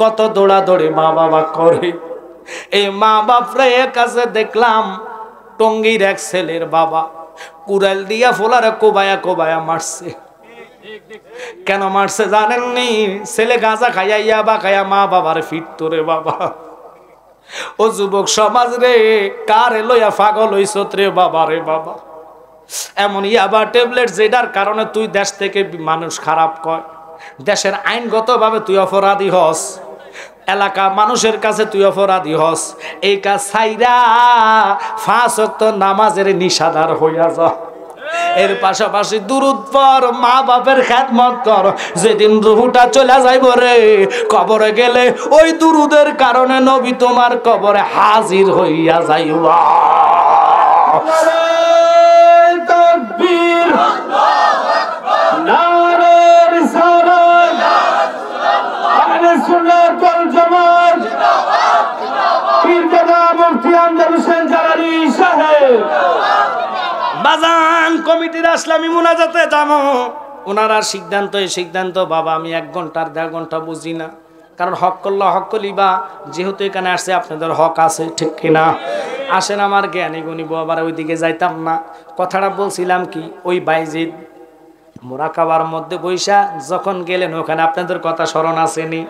কত দৌড়াদৌড়ি মা বাবা করে। এই মা বাপরে কাছে দেখলাম টঙ্গীর এক ছেলের বাবা কুড়াল দিয়া ফোলারে কোবায়া কোবায়া মারছে। কেন মারছে জানেননি? ছেলে গাঁজা খাইয়া ইয়াবা খাইয়া মা বাবার ফিরতো রে বাবা। ও যুবক সমাজ রে, কার লইয়া পাগল হইছত রে বাবা রে বাবা। এমন ইয়াবা ট্যাবলেট যেটার কারণে তুই দেশ থেকে মানুষ খারাপ কয়, দেশের আইনগতভাবে তুই অপরাধী হস, এলাকা মানুষের কাছে তুই অপরাধী হস। এই কাজ ছাইরা 5 ওয়াক্ত নামাজের নিষাদার হইয়া যা। এর পাশাপাশি দুরুদ পড়, মা বাপের খেদমত কর। যেদিন রুহুটা চলে যাইব রে কবরে গেলে, ওই দুরুদের কারণে নবী তোমার কবরে হাজির হইয়া যাইবা। তাকবীর, নারে রিসালাত, আহলে সুন্নাত ওয়াল জামাত, পীরজাদা মুফতি আমজাদ হোসেন জালালী সাহেব। বাজান কমিটির আসলামি মুনাজাতে যাবো, ওনারা সিদ্ধান্ত, এই সিদ্ধান্ত বাবা আমি 1 ঘন্টার 1.5 ঘন্টা বুঝি না। কারণ হক করলে হক কলিবা, যেহেতু এখানে আসছে আপনাদের হক আছে, ঠিক কিনা? আসেন আমার জ্ঞানী গুণিব, আবার ওইদিকে যাইতাম না। কথাটা বলছিলাম কি, ওই বাইজিদ মোরাকাবার মধ্যে বৈশা যখন গেলেন ওখানে আপনাদের কথা স্মরণ আসেনি?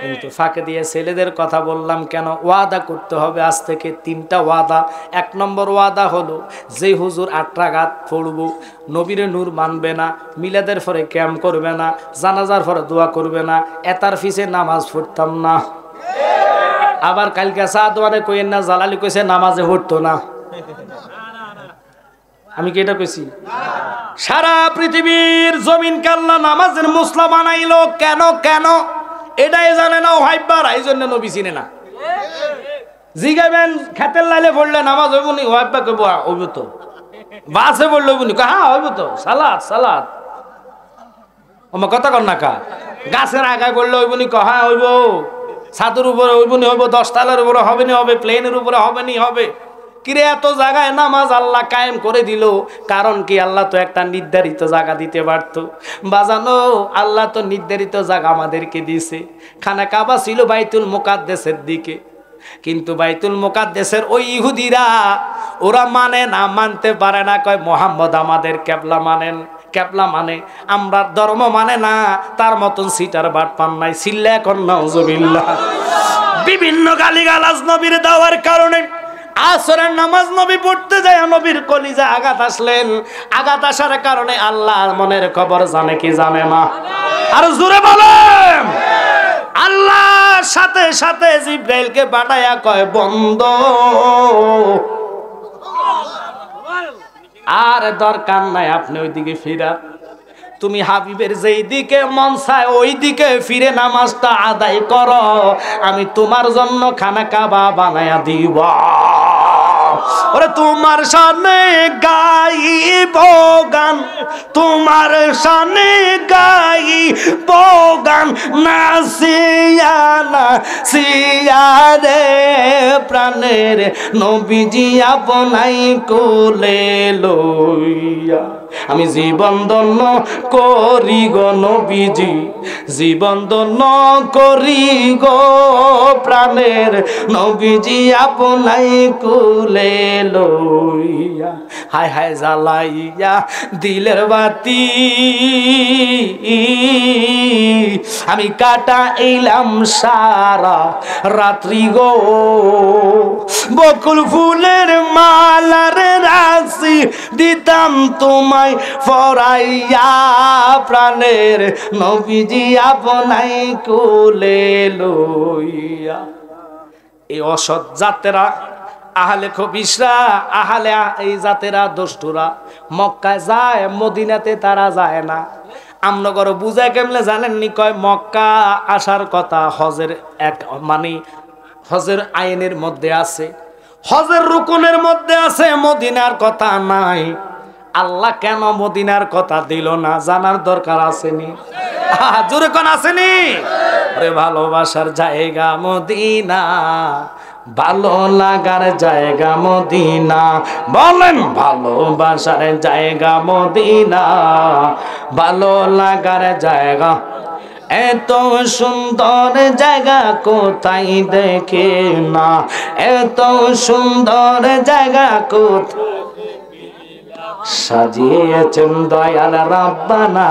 কিন্তু ফাঁকে দিয়ে ছেলেদের কথা বললাম কেন? ওয়াদা করতে হবে আজ থেকে 3টা ওয়াদা। 1 নম্বর ওয়াদা হলো, যে হুজুর 8 রাকাত পড়ব, নবীরে নূর মানবে না, মিলাদের পরে ক্যাম্প করবে না, জানাজার পরে দোয়া করবে না, এতার ফিসে নামাজ পড়তাম না। আবার কালকে সাদওয়ারে কইেন না, জালালি কইছে নামাজে পড়তো না। আমি কি এটা কইছি? সারা পৃথিবীর জমিনকে আল্লাহ নামাজের মুসলা বানাইলো কেন? কেন এটাই জানে না ওহাইবার, এই জন্য নবী চিনে না। জিগাবেন খেতের লাইলে পড়লে নামাজ হইব নি? ওহাইবা কইব হইব তো। বাসে পড়লে হইব নি? হ্যাঁ হইব তো। সালাত সালাত আমার কথা কর না কা। গাছের আগায় পড়লে হইব নি? হ্যাঁ হইব। ছাদের উপরে হইব নি? হইব। 10 তলার উপরে হবে নি? হবে। প্লেনের উপরে হবে নি? হবে। কিরে এত জায়গায় নামাজ আল্লাহ কায়েম করে দিল, কারণ কি? আল্লাহ তো একটা নির্ধারিত জায়গা দিতে পারতো। বাজানো, আল্লাহ তো নির্ধারিত জায়গা আমাদেরকে দিয়েছে। খানা কাবা ছিল বাইতুল মুকাদ্দাসের দিকে, কিন্তু বাইতুল মুকাদ্দাসের ওই ইহুদিরা ওরা মানে না, মানতে পারে না। কয় মোহাম্মদ আমাদের কেবলা মানেন, কেবলা মানে আমরা ধর্ম মানে না। তার মতন সিটার বাট পান নাই। সিল্লা এখন নাউজুবিল্লাহ। বিভিন্ন গালিগালাজ নবীর দেওয়ার কারণে আসরের নামাজ নবী পড়তে যায়, নবীর কলিজা আঘাত আসলেন। আঘাত আসার কারণে আল্লাহ মনের খবর জানে কি জানে না? আর জোরে বলেন। আল্লাহ সাথে সাথে জিব্রাইলকে পাঠায়া কয় বন্ধ, আর দরকার নাই আপনি ওইদিকে ফিরা। তুমি হাবিবের যেই দিকে মন চায় ওই দিকে ফিরে নামাজটা আদায় করো, আমি তোমার জন্য খানা কাবা বানায়া দিব। ওরে তোমার শানে গাইব গান, তোমার শানে গাইব গান, নাচিয়া নাচিয়া রে প্রাণের নবীজি আপনাই কোলে লইয়া। আমি জীবন ধন্য করি গো নবীজি, জীবন ধন্য করি গো প্রাণের নবীজি আপনাই কোলে লইয়া। হায় হায় জ্বালাইয়া দিলের বাতি আমি কাটা এলাম সারা রাত্রি গো। বকুল ফুলের মালার রাশি দিতাম তোমায় ফরাইয়া, প্রাণের নবীজি আপনাই কোলে লইয়া। এই অসৎ জাতেরা, আহলে খবিসরা, আহলে এই জাতেরা দোষ্টুরা মক্কায় যায়, মদিনাতে তারা যায় না। আমনগর বুঝায় কেমনে জানেননি? কয় মক্কা আসার কথা হজের এক মানে হজের আইনের মধ্যে আছে, হজের রুকুনের মধ্যে আছে, মদিনার কথা নাই। আল্লাহ কেন মদিনার কথা দিল না? জানার দরকার আসেনি? জোরে কোন আসেনি? আরে ভালোবাসার জায়গা মদিনা, ভালো লাগার জায়গা মদিনা। বলেন ভালোবাসার জায়গা মদিনা, ভালো লাগার জায়গা। এত সুন্দর জায়গা কোথায় দেখে না, এত সুন্দর জায়গা কোথায় সাজিয়েছেন দয়াল রাব্বানা,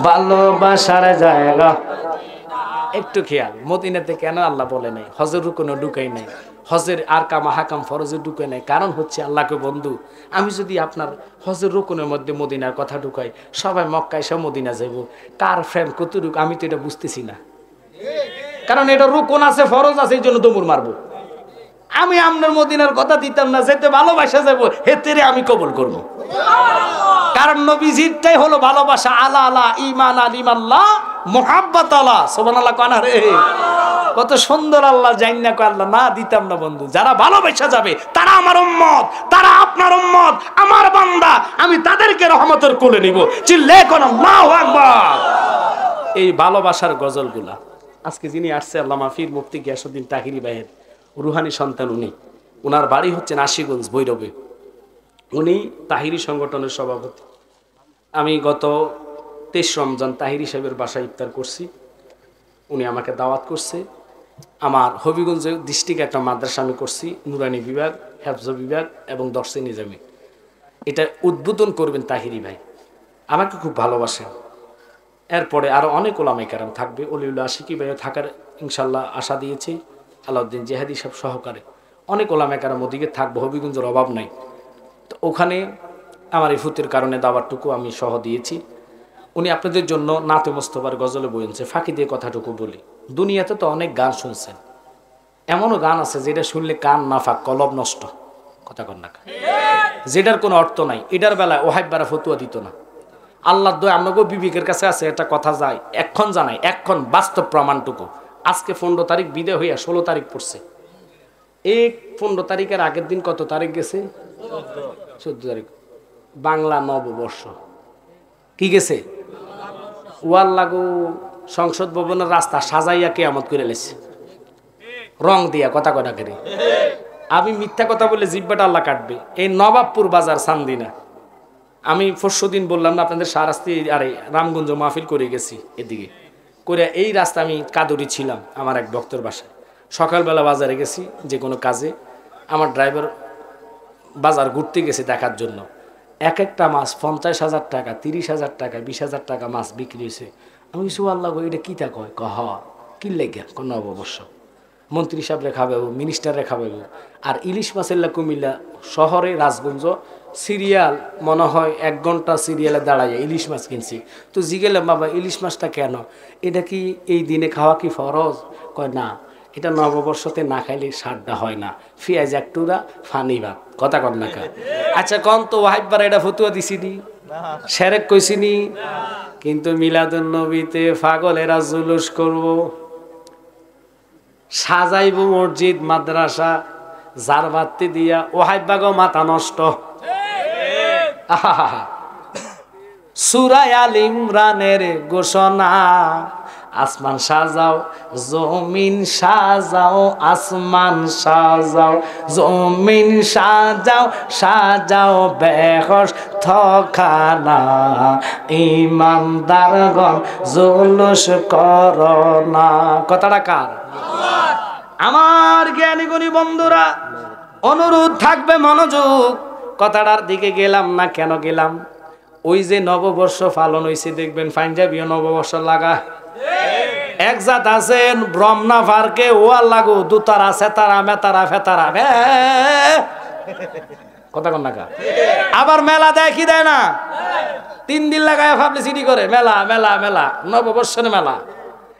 ভালোবাসার জায়গা। একটু খেয়াল, মদিনাতে কেন আল্লাহ বলে নাই? হজের রুকুনে ঢুকাই নাই, হজের আর কাম হাকাম ফরজে ঢুকে নাই। কারণ হচ্ছে আল্লাহকে বন্ধু, আমি যদি আপনার হজের রুকুনের মধ্যে মদিনার কথা ঢুকাই, সবাই মক্কায় সব মদিনা যাইব, কার ফ্রেন্ড কতটুকু আমি তো এটা বুঝতেছি না। কারণ এটা রুকুন আছে, ফরজ আছে, এই জন্য দমুর মারবো। আমি আপনার মদিনার কথা দিতাম না, যেতে ভালোবাসা যাবো, হেতেরে আমি কবুল করবো। কারণ নবীজিরটাই হলো ভালোবাসা। আলা আলা ইমান আলিমাল্লাহ মুহাব্বাত আলা, সুবহানাল্লাহ কানা রে। কত সুন্দর আল্লাহ জান্না কয় আল্লাহ না দিতাম না বন্ধু। যারা ভালোবাসা যাবে তারা আমার উম্মত, তারা আপনার উম্মত, আমার বান্দা। আমি তাদেরকে রহমতের কোলে নিব। চিল্লে কোন আল্লাহু আকবার। এই ভালোবাসার গজলগুলা আজকে যিনি আসছে আল্লামা পীর মুফতি গিয়াসউদ্দিন তাহিরি ভাইয়ের রুহানি সন্তান। উনার বাড়ি হচ্ছে নাসিগঞ্জ ভৈরবে। উনি তাহিরি সংগঠনের সভাপতি। আমি গত 23 রমজান তাহিরি সাহেবের বাসায় ইফতার করছি। উনি আমাকে দাওয়াত করছে। আমার হবিগঞ্জ ডিস্ট্রিক্টে একটা মাদ্রাসা আমি করছি, নুরানি বিভাগ, হেফজ বিভাগ এবং দর্শে নিজামি। এটা উদ্বোধন করবেন তাহিরি ভাই। আমাকে খুব ভালোবাসেন। এরপরে আরও অনেক ওলামায়ে কেরাম থাকবে, অলিউল্লাহ আশিকি ভাইও থাকার ইনশাল্লাহ আশা দিয়েছি, আলাউদ্দিন জেহাদি সব সহকারে অনেক ওলামায়ে কেরাম ওদিকে থাকবো। হবিগঞ্জের অভাব নাই। তো ওখানে আমার এই ফুতের কারণে দাওয়াতটুকু আমি সহ দিয়েছি। উনি আপনাদের জন্য নাতে মোস্তফার গজলে বইছে। ফাঁকি দিয়ে কথাটুকু বলি, দুনিয়াতে তো অনেক গান শুনছেন, এমনও গান আছে যেটা শুনলে কান না ফাঁক, কলব নষ্ট। কথা কন না যেটার কোনো অর্থ নাই, এটার বেলায় ওহাইবারা ফতুয়া দিত না। আল্লাহর দয়া আমাকেও বিবেকের কাছে আছে, একটা কথা যায় এক্ষণ জানাই, এক্ষণ বাস্তব প্রমাণটুকু। আজকে 15 তারিখ বিদে হইয়া 16 তারিখ পড়ছে। এই 15 তারিখের আগের দিন কত তারিখ গেছে? 14 তারিখ, বাংলা নববর্ষ। কি গেছে? ওয়াল লাগু সংসদ ভবনের রাস্তা সাজাইয়া কেয়ামত করে লেছে, রং দিয়া, কথা কটা করে। আমি মিথ্যা কথা বলে জিব্বাটা আল্লাহ কাটবে। এই নবাবপুর বাজার সান্দিনা, আমি পরশুদিন বললাম না আপনাদের শাহরাস্তি আরে রামগঞ্জ মাহফিল করে গেছি, এদিকে করে এই রাস্তা আমি কাদুরি ছিলাম আমার এক ভক্তর বাসায়। সকালবেলা বাজারে গেছি যে কোনো কাজে, আমার ড্রাইভার বাজার ঘুরতে গেছে দেখার জন্য। এক একটা মাছ 50,000 টাকা, 30,000 টাকা, 20,000 টাকা মাছ বিক্রি হয়েছে। আমি কিছু আল্লাহ এটা কী তা কয়? কহ কি লেগে কোন অবশ্য মন্ত্রী সাহেব রেখা পাবো, মিনিস্টার রেখা পাবো। আর ইলিশ মাছের কুমিল্লা শহরে রাজগঞ্জ সিরিয়াল মনে হয় 1 ঘন্টা সিরিয়ালে দাঁড়াইয়া ইলিশ মাছ কিনছি। তো জিগেলাম বাবা ইলিশ মাছটা কেন, এটা কি এই দিনে খাওয়া কি ফরজ? কয় না, এটা নববর্ষতে না খাইলে সারটা হয় না, পেঁয়াজ একটুরা ফানি ভাত, কথা কর না কা। আচ্ছা কন তো ওয়াহিববার এটা ফতুয়া দিছিনি, সেরেক কইছিনি, কিন্তু মিলাদুন নবীতে পাগলেরা জুলুস করব, সাজাইব মসজিদ মাদ্রাসা, জার বাতি দিয়া, ওয়াহিববাগো মাথা নষ্ট। সূরা আল ইমরানের ঘোষণা, আসমান সাজাও জমিন সাজাও, আসমান সাজাও জমিন সাজাও, সাজাও বেহেশত খানা, ইমানদারগণ জুলুস করো না। কথাটা কার? আমার জ্ঞানী গুণী বন্ধুরা, অনুরোধ থাকবে মনোযোগ। কথাটার দিকে গেলাম না, কেন গেলাম? ওই যে নববর্ষ পালন হয়েছে দেখবেন পাঞ্জাবিও নববর্ষ লাগা। এক জাত আছেন ব্রহ্মা পার্কে ওয়াল লাগু দুতারা সেতারা মেতারা ফেতারা, কথা কন না কা। আবার মেলা দেয় কি দেয় না? 3 দিন লাগায় পাবলিসিটি করে, মেলা মেলা মেলা, নববর্ষের মেলা।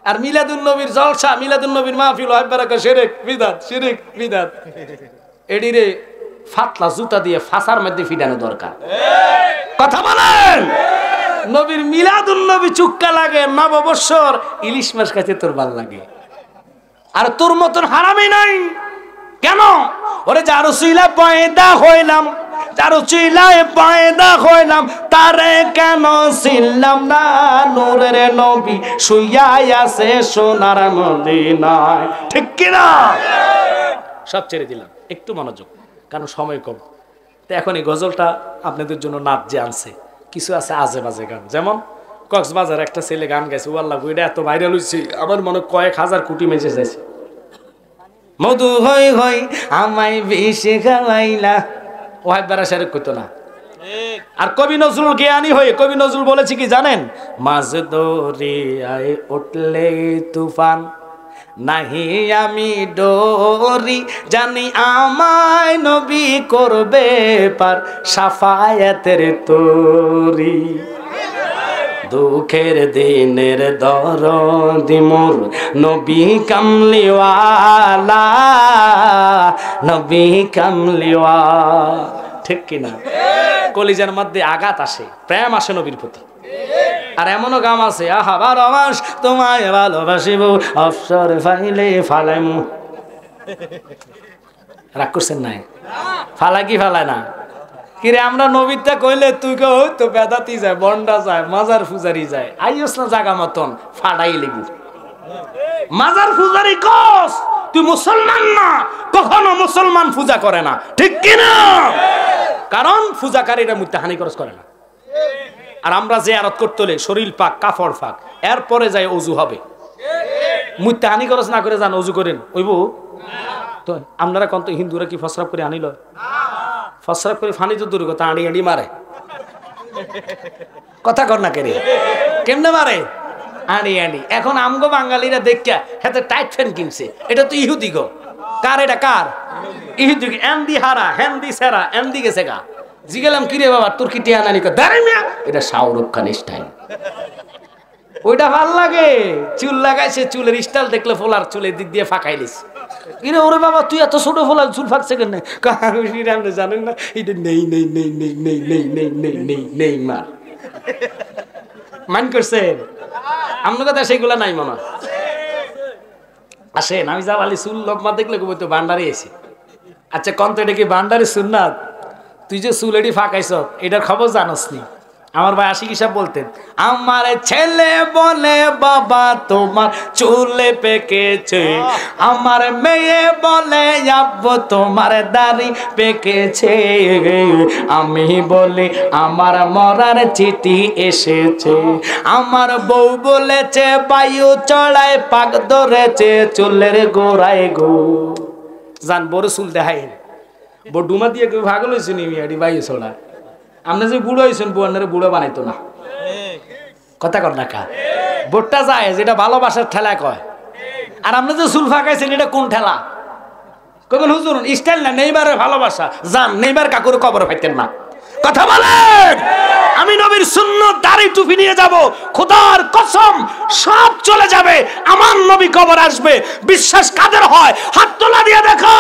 আর মিলাদুন নবীর জলসা, মিলাদুন নবীর মাহফিল, ওয়াহিববারাকা শিরক বিদআত, শিরক বিদআত। এডিরে ফাতলা জুতা দিয়ে ফাসার মধ্যে ফিডানো দরকার। কথা বলেন, নবীর মিলাদুন নবী চুক্কা লাগে, নববর্ষর ইলিশ মাছ খাইতে তোর ভাল লাগে। আর তোর মতন হারামি নাই। কেন? ওরে যার উসিলা পয়দা হইলাম, যার উসিলায় পয়দা হইলাম, তারে কেন চিনলাম না? নূরের নবী শুইয়া আছে সোনার মদিনায়, ঠিক কিনা? সব ছেড়ে দিলাম, একটু মনোযোগ, কারণ সময় কম। তো এখন এই গজলটা আপনাদের জন্য নাচ যে আনছে, কিছু আছে আজে বাজে গান, যেমন কক্সবাজার একটা ছেলে গান গাইছে, ওয়াল্লাহ এটা এত ভাইরাল হয়েছে, আমার মনে কয়েক হাজার কোটি মেসেজ আছে। মধু হই হই আমায় বেশি খাওয়াইলা, ওয়াহিববারা শেরেক কইতো না। আর কবি নজরুল জ্ঞানী হয়ে কবি নজরুল বলেছে কি জানেন? মাঝ দরিয়ায় উঠলে তুফান, নাহি আমি ডরি, জানি আমায় নবী করবে পার, সাফায়াতের তরি। দুঃখের দিনের দরদি মোর নবী কামলিওয়ালা, নবী কামলিওয়ালা, ঠিক কিনা? কলিজার মধ্যে আঘাত আসে, প্রেম আসে নবীর প্রতি। আর এমনও গাম আছে, আহা 12 মাস তোমায় ভালোবাসিব, অবসর ফাইলে ফালাইমু। রাগ করছেন নাই? ফালা কি ফালায় না? কিরে আমরা নবীরটা কইলে তুই কেউ তো বেদাতি যায়, বন্ডা যায়, মাজার পূজারি যায়, আইস না জাগা মতন ফাড়াই লেগু। মাজার পূজারি কস, তুই মুসলমান না, কখনো মুসলমান পূজা করে না, ঠিক কিনা? কারণ পূজাকারীরা মধ্যে হানি খরচ করে না। আর আমরা জিয়ারত করতে হলে শরীর পাক, কাপড় পাক, এরপরে যাই অজু হবে। মুইতে হানি খরচ না করে যান অজু করেন, ওইব তো? আপনারা কত হিন্দুরা কি ফসরাপ করে আনিল? ফসরাপ করে ফানি তো দূর কথা, আড়ি আড়ি মারে, কথা কর না কেরে, কেমনে মারে? আড়ি আড়ি। এখন আমগো বাঙালিরা দেখা হাতে টাইট ফ্যান কিনছে, এটা তো ইহুদি গো। কার এটা? কার? ইহুদি। এন্দি হারা হেন্দি সেরা এন্দি গেছে গা। জিগেলাম কিরে বাবা তোর কি টিয়া নানি? দাঁড়াই মিয়া, এটা শাহরুখ খান স্টাইল। ওইটা ভাল লাগে, চুল লাগাইছে, চুলের স্টাইল দেখলে ফোলার চুলের দিক দিয়ে ফাঁকাইলিস, ইরে ওরে বাবা তুই এত ছোট ফোলা চুল ফাঁকছে কেন? আপনি জানেন না এটা নেই নেই নেই নেই নেই নেই নেই নেই নেই নেই মা মান করছেন আপনার কথা সেইগুলা নাই মনে আসেন। আমি যাবালি চুল লম্বা দেখলে কবি তো বান্ডারি এসে। আচ্ছা কন্ত এটা কি বান্ডারি সুন্নাত? তুই যে চুল এটি ফাঁকাইছ এটার খবর জানোস নি? আমার ভাই আশিক হিসাব বলতেন আমার ছেলে বলে বাবা তোমার চুলে পেকেছে, আমার মেয়ে বলে আব্বু তোমার দাড়ি পেকেছে, আমি বলি আমার মরার চিঠি এসেছে, আমার বউ বলেছে বায়ু চড়ায় পাক ধরেছে চুলের গোড়ায় গো। জান বড় চুল দেখাই বডুমা দিয়ে কেউ ভাগল হয়েছে নি মিয়াডি বায়ু চড়া। আপনি যে বুড়ো হয়েছেন বুয়ানের বুড়ো বানাইতো না কথা কর না কা বোটটা যায় যেটা ভালোবাসার ঠেলা কয়। আর আপনি যে চুল ফাঁকাইছেন এটা কোন ঠেলা? কবেন হুজুর স্টাইল না নেইবারের ভালোবাসা। যান নেইবার কাকুর কবর পাইতেন না কথা বলেন। আমি নবীর সুন্নাত দাড়ি টুপি নিয়ে যাব, খোদার কসম সব চলে যাবে, আমার নবী কবর আসবে। বিশ্বাস কাদের হয় হাত তোলা দিয়ে দেখো।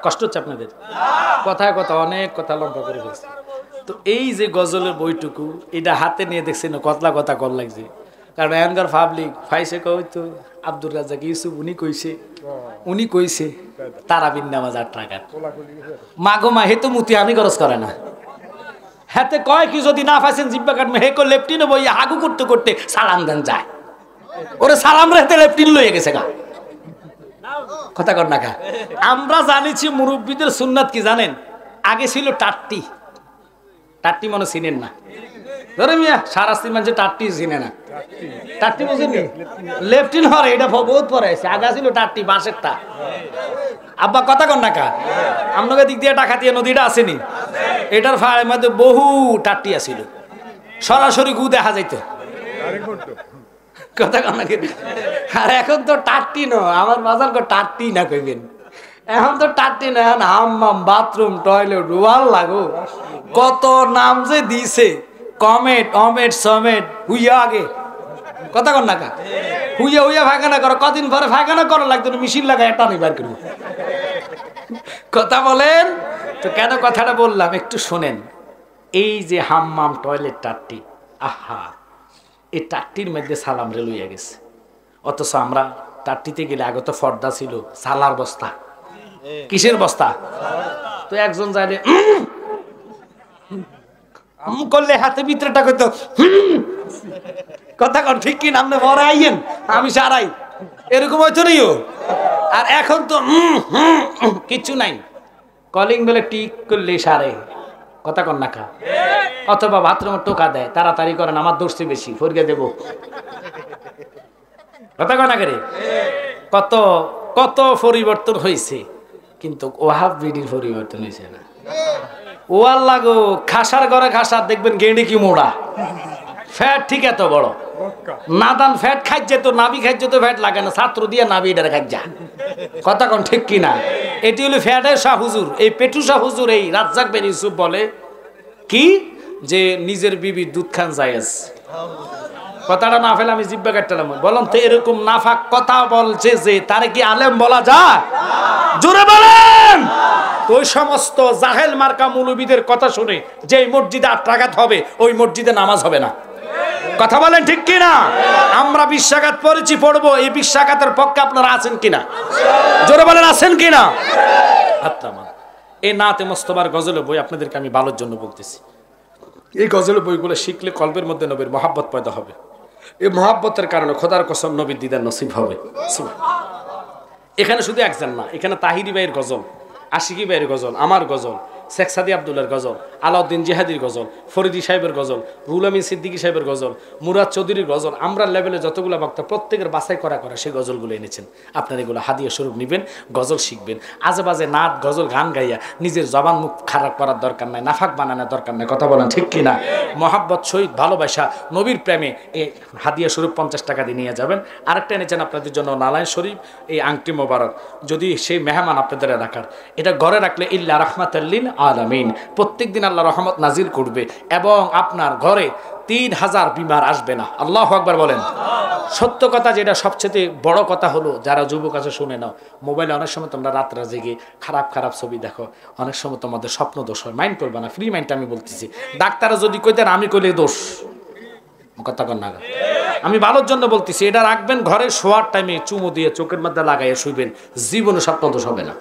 কষ্ট হচ্ছে আপনাদের কথায় কথা অনেক কথা লম্বা করে ফেলছে। তো এই যে গজলের বইটুকু এটা হাতে নিয়ে দেখছেন কতলা কথা কল লাগছে। কারণ এখানকার পাবলিক ফাইসে কইতো আব্দুর রাজ্জাক ইউসুফ উনি কইছে তারাবির নামাজ 8 টাকা মাগো মা হে তো মুতি আমি খরচ করে না। হাতে কয় কি যদি না পাইছেন জিব্বা কাটমে হে কো লেফটিনে বই হাগু করতে করতে সালাম দেন যায়, ওরে সালাম রেতে লেফটিন লয়ে গেছে গা কথা কর না কা। আমরা জানিছি মুরব্বীদের সুন্নাত কি জানেন? আগে ছিল টাট্টি, টাট্টি মনে চিনেন না? ধরে মিয়া সারাস্তির মানুষ টাট্টি চিনে না, টাট্টি বুঝেননি? লেফটিন হরে এটা বহুত পরে আছে, আগে ছিল টাট্টি বাঁশেরটা। আব্বা কথা কর না কা আপনাকে দিক দিয়ে ডাকাতিয়া নদীটা আসেনি, এটার ফাড়ের মধ্যে বহু টাট্টি আছিল, সরাসরি গু দেখা যাইতো কথা কর না। আর এখন তো টাট্টি ন আমার বাজার টাট্টি না কইবেন, এখন তো টাট্টি না, এখন হাম্মাম বাথরুম টয়লেট ওয়াল লাগো কত নাম যে দিছে, কমেট অমেট সমেট হুইয়া আগে কথা কর না কা হুইয়া হুইয়া ফাঁকানা করো, কদিন পরে ফাঁকানা করা লাগতো না, মেশিন লাগা এটা নিবার করবো কথা বলেন। তো কেন কথাটা বললাম একটু শোনেন। এই যে হাম্মাম টয়লেট টাট্টি, আহা এই টাট্টির মধ্যে সালাম রে লইয়া গেছে, অথচ আমরা টাট্টিতে গেলে আগে তো ফর্দা ছিল, সালার বস্তা, কিসের বস্তা? তো একজন যাইলে করলে হাতে ভিতরেটা কইতো কথা কর ঠিক কিনা? আপনি বড় আইয়েন আমি সারাই এরকম হয়তো নিও। আর এখন তো কিচ্ছু নাই, কলিং বেলে টিক করলে সারে কথা কর না কা। অথবা বাথরুমে টোকা দেয় তাড়াতাড়ি করেন আমার দোষে বেশি ফরগে দেব কথা কর না করে। কত কত পরিবর্তন হয়েছে, কিন্তু ওয়াহাব বিডির পরিবর্তন হয়েছে না। ওয়াল লাগো খাসার ঘরে খাসার দেখবেন গেঁড়ে কি মোড়া, ফ্যাট ঠিক এত বড় নাদান ফ্যাট খাই যেত, নাবি খাই যেত, ফ্যাট লাগে না, ছাত্র দিয়ে নাবি এটা খাই যা কথা কন ঠিক কিনা? এটি হলো ফ্যাটের শাহ হুজুর। এই পেটু শাহ হুজুর এই রাজ্জাক বিন ইউসুফ বলে কি যে নিজের বিবির দুধ খান জায়েজ। কথাটা না ফেলে আমি জিব্বা কাটলাম, বললাম তো এরকম নাফাক কথা বলছে যে তারে কি আলেম বলা যায়? জোরে বলেন। তো ওই সমস্ত জাহেল মার্কা মৌলবীদের কথা শুনে যে মসজিদে 8 রাকাত হবে ওই মসজিদে নামাজ হবে না কথা বলেন ঠিক কিনা? আমরা 20 রাকাত পড়েছি পড়বো, এই 20 রাকাতের পক্ষে আপনারা আছেন কিনা? জোরে বলেন আছেন কিনা? এই নাতে মোস্তফার গজলের বই আপনাদেরকে আমি ভালোর জন্য বলতেছি। এই গজলের বইগুলো শিখলে কলবের মধ্যে নবীর মহাব্বত পয়দা হবে, এই মহাব্বতের কারণে খোদার কসম নবীর দিদার নসিব হবে। এখানে শুধু একজন না, এখানে তাহিরি ভাইয়ের গজল, আশিকি ভাইয়ের গজল, আমার গজল, শেখ সাদি আব্দুল্লাহর গজল, আলাউদ্দিন জিহাদির গজল, ফরিদি সাহেবের গজল, রুহুল আমিন সিদ্দিকী সাহেবের গজল, মুরাদ চৌধুরীর গজল, আমরা লেভেলে যতগুলো বক্তা প্রত্যেকের বাছাই করা সেই গজলগুলো এনেছেন। আপনারা এগুলো হাদিয়া স্বরূপ নেবেন, গজল শিখবেন। আজে বাজে নাচ গজল গান গাইয়া নিজের জবান মুখ খারাপ করার দরকার নাই, নাফাক বানানোর দরকার নাই। কথা বলেন ঠিক কিনা? মহাব্বত সহিত ভালোবাসা নবীর প্রেমে এই হাদিয়া স্বরূপ 50 টাকা দিয়ে নিয়ে যাবেন। আরেকটা এনেছেন আপনাদের জন্য নালাইন শরীফ, এই আংটি মোবারক, যদি সেই মেহমান আপনাদের রাখার, এটা ঘরে রাখলে ইল্লা রাহমাতাল্লিল আলামিন, প্রত্যেকদিন আল্লাহ রহমত নাজিল করবে এবং আপনার ঘরে 3000 বিমার আসবে না। আল্লাহু আকবার বলেন। সত্য কথা যেটা সবচেয়ে বড় কথা হলো, যারা যুবক আছে শুনে নাও, মোবাইলে অনেক সময় তোমরা রাত্রে জেগে খারাপ খারাপ ছবি দেখো, অনেক সময় তোমাদের স্বপ্ন দোষ হয়। মাইন্ড করবে না, ফ্রি মাইন্ডটা আমি বলতেছি। ডাক্তাররা যদি কইতেন আমি কইলে দোষ, কথা কন না, আমি ভালোর জন্য বলতেছি। এটা রাখবেন ঘরে, শোয়ার টাইমে চুমু দিয়ে চোখের মধ্যে লাগাইয়া শুইবেন, জীবনে স্বপ্ন দোষ হবে না।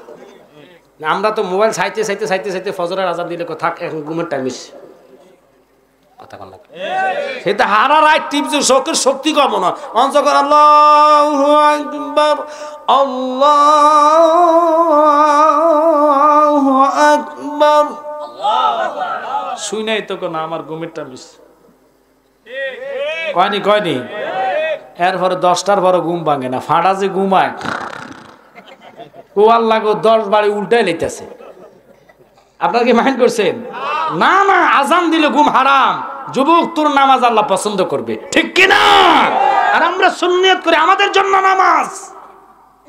আমরা তো মোবাইল চাইতে চাইতে চাইতে চাইতে ফজরের আজান দিলে থাক, এখন ঘুমের টাইম এসে, কথা কন না, সেটা হারা রাত টিপছে, চোখের শক্তি কম না। অঞ্চকর আল্লাহু আকবার, আল্লাহু আকবার, শুই নাই তো না, আমার ঘুমের টাইম এসে কয়নি কয়নি। এরপরে 10টার পরে ঘুম ভাঙে না, ফাঁড়া যে ঘুমায় ও আল্লাহ গো 10 বাড়ি উল্টাই লেতেছে। আপনারা কি মাইন্ড করছেন? না না, আজান দিলে ঘুম হারাম। যুবক, তোর নামাজ আল্লাহ পছন্দ করবে, ঠিক কিনা? আর আমরা সুন্নিয়ত করি আমাদের জন্য নামাজ,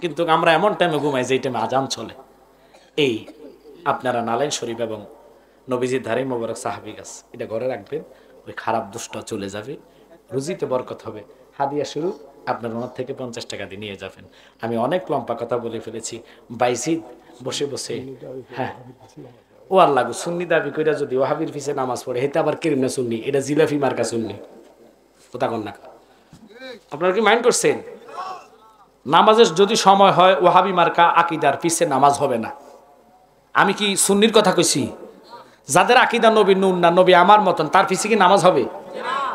কিন্তু আমরা এমন টাইমে ঘুমাই যে টাইমে আজান চলে। এই আপনারা নালাইন শরীফ এবং নবীজির ধারে মোবারক সাহাবী গাছ, এটা ঘরে রাখবেন, ওই খারাপ দুষ্ট চলে যাবে, রুজিতে বরকত হবে। হাদিয়া শুরু আপনার ওনার থেকে 50 টাকা দিয়ে নিয়ে যাবেন। আমি অনেক লম্বা কথা বলে ফেলেছি। বাইজিদ বসে বসে, হ্যাঁ ও আল্লাহ গো, সুন্নি দাবি কইরা যদি ওয়াহাবির পিছে নামাজ পড়ে, হেতে আবার কেরিম না সুন্নি, এটা জিলাফি মার্কা সুন্নি, কথা কন না। আপনারা কি মাইন্ড করছেন? নামাজের যদি সময় হয়, ওয়াহাবি মার্কা আকিদার পিছে নামাজ হবে না। আমি কি সুন্নির কথা কইছি? যাদের আকিদা নবী নূর না, নবী আমার মতন, তার পিছে কি নামাজ হবে?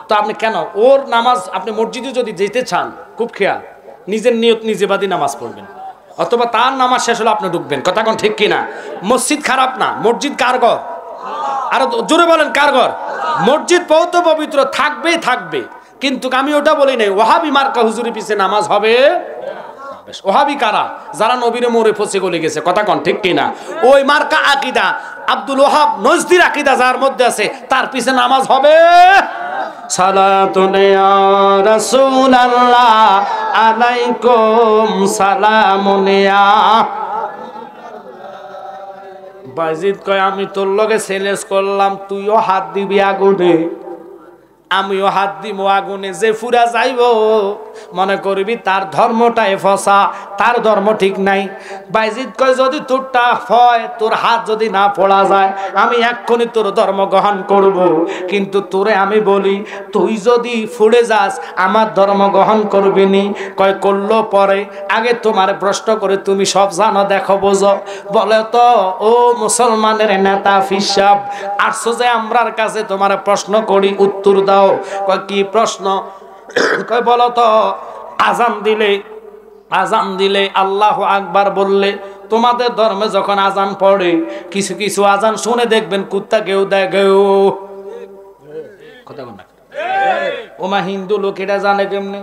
তো আপনি কেন ওর নামাজ, আপনি মসজিদে যদি যেতে চান, খুব খেয়াল, নিজের নিয়ত নিজে বাদী নামাজ পড়বেন, অথবা তার নামাজ শেষ হলে আপনি ঢুকবেন। কথা কোন ঠিক কিনা? মসজিদ খারাপ না, মসজিদ কার ঘর? আরো জোরে বলেন, কার ঘর? মসজিদ পবিত্র পবিত্র থাকবেই থাকবে, কিন্তু আমি ওটা বলি নাই ওয়াহাবি মার্কা হুজুরের পিছে নামাজ হবে। ওয়াহাবি কারা? যারা নবীরে মোরে ফসে গলে গেছে, কথা কোন ঠিক কিনা? ওই মার্কা আকীদা, আব্দুল ওয়াহাব নজদির আকীদা যার মধ্যে আছে, তার পিছে নামাজ হবে। সালাতুন ইয়া রাসূলুল্লাহ আলাইকুম সালামুন ইয়া। বাইজিদ কয়, আমি তোর লগে চ্যালেঞ্জ করলাম, তুইও হাত দিবি আগুনে, আমিও হাত দিব আগুনে। যে ফুরা যাইব মনে করবি তার ধর্মটাই ফসা, তার ধর্ম ঠিক নাই। বাইজিদ কয়, যদি তোরটা হয়, তোর হাত যদি না পড়া যায়, আমি এক্ষুনি তোর ধর্ম গ্রহণ করব। কিন্তু তোরে আমি বলি, তুই যদি ফুড়ে যাস, আমার ধর্ম গ্রহণ করবি নি? কয়, করলো পরে, আগে তোমার প্রশ্ন করে, তুমি সব জানো, দেখো বোঝো। বলে তো, ও মুসলমানের নেতা ফিসাব, আসছো যে আমরার কাছে তোমার প্রশ্ন করি, উত্তর দাও। কয়, কি প্রশ্ন? কয়, বলো তো, আজান দিলে আল্লাহু আকবার বললে, তোমাদের ধর্মে যখন আজান পড়ে, কিছু কিছু আজান শুনে দেখবেন কুত্তা কেউ দেখেও, কথা বল না, ওমা হিন্দু লোক এটা জানে কেমনে?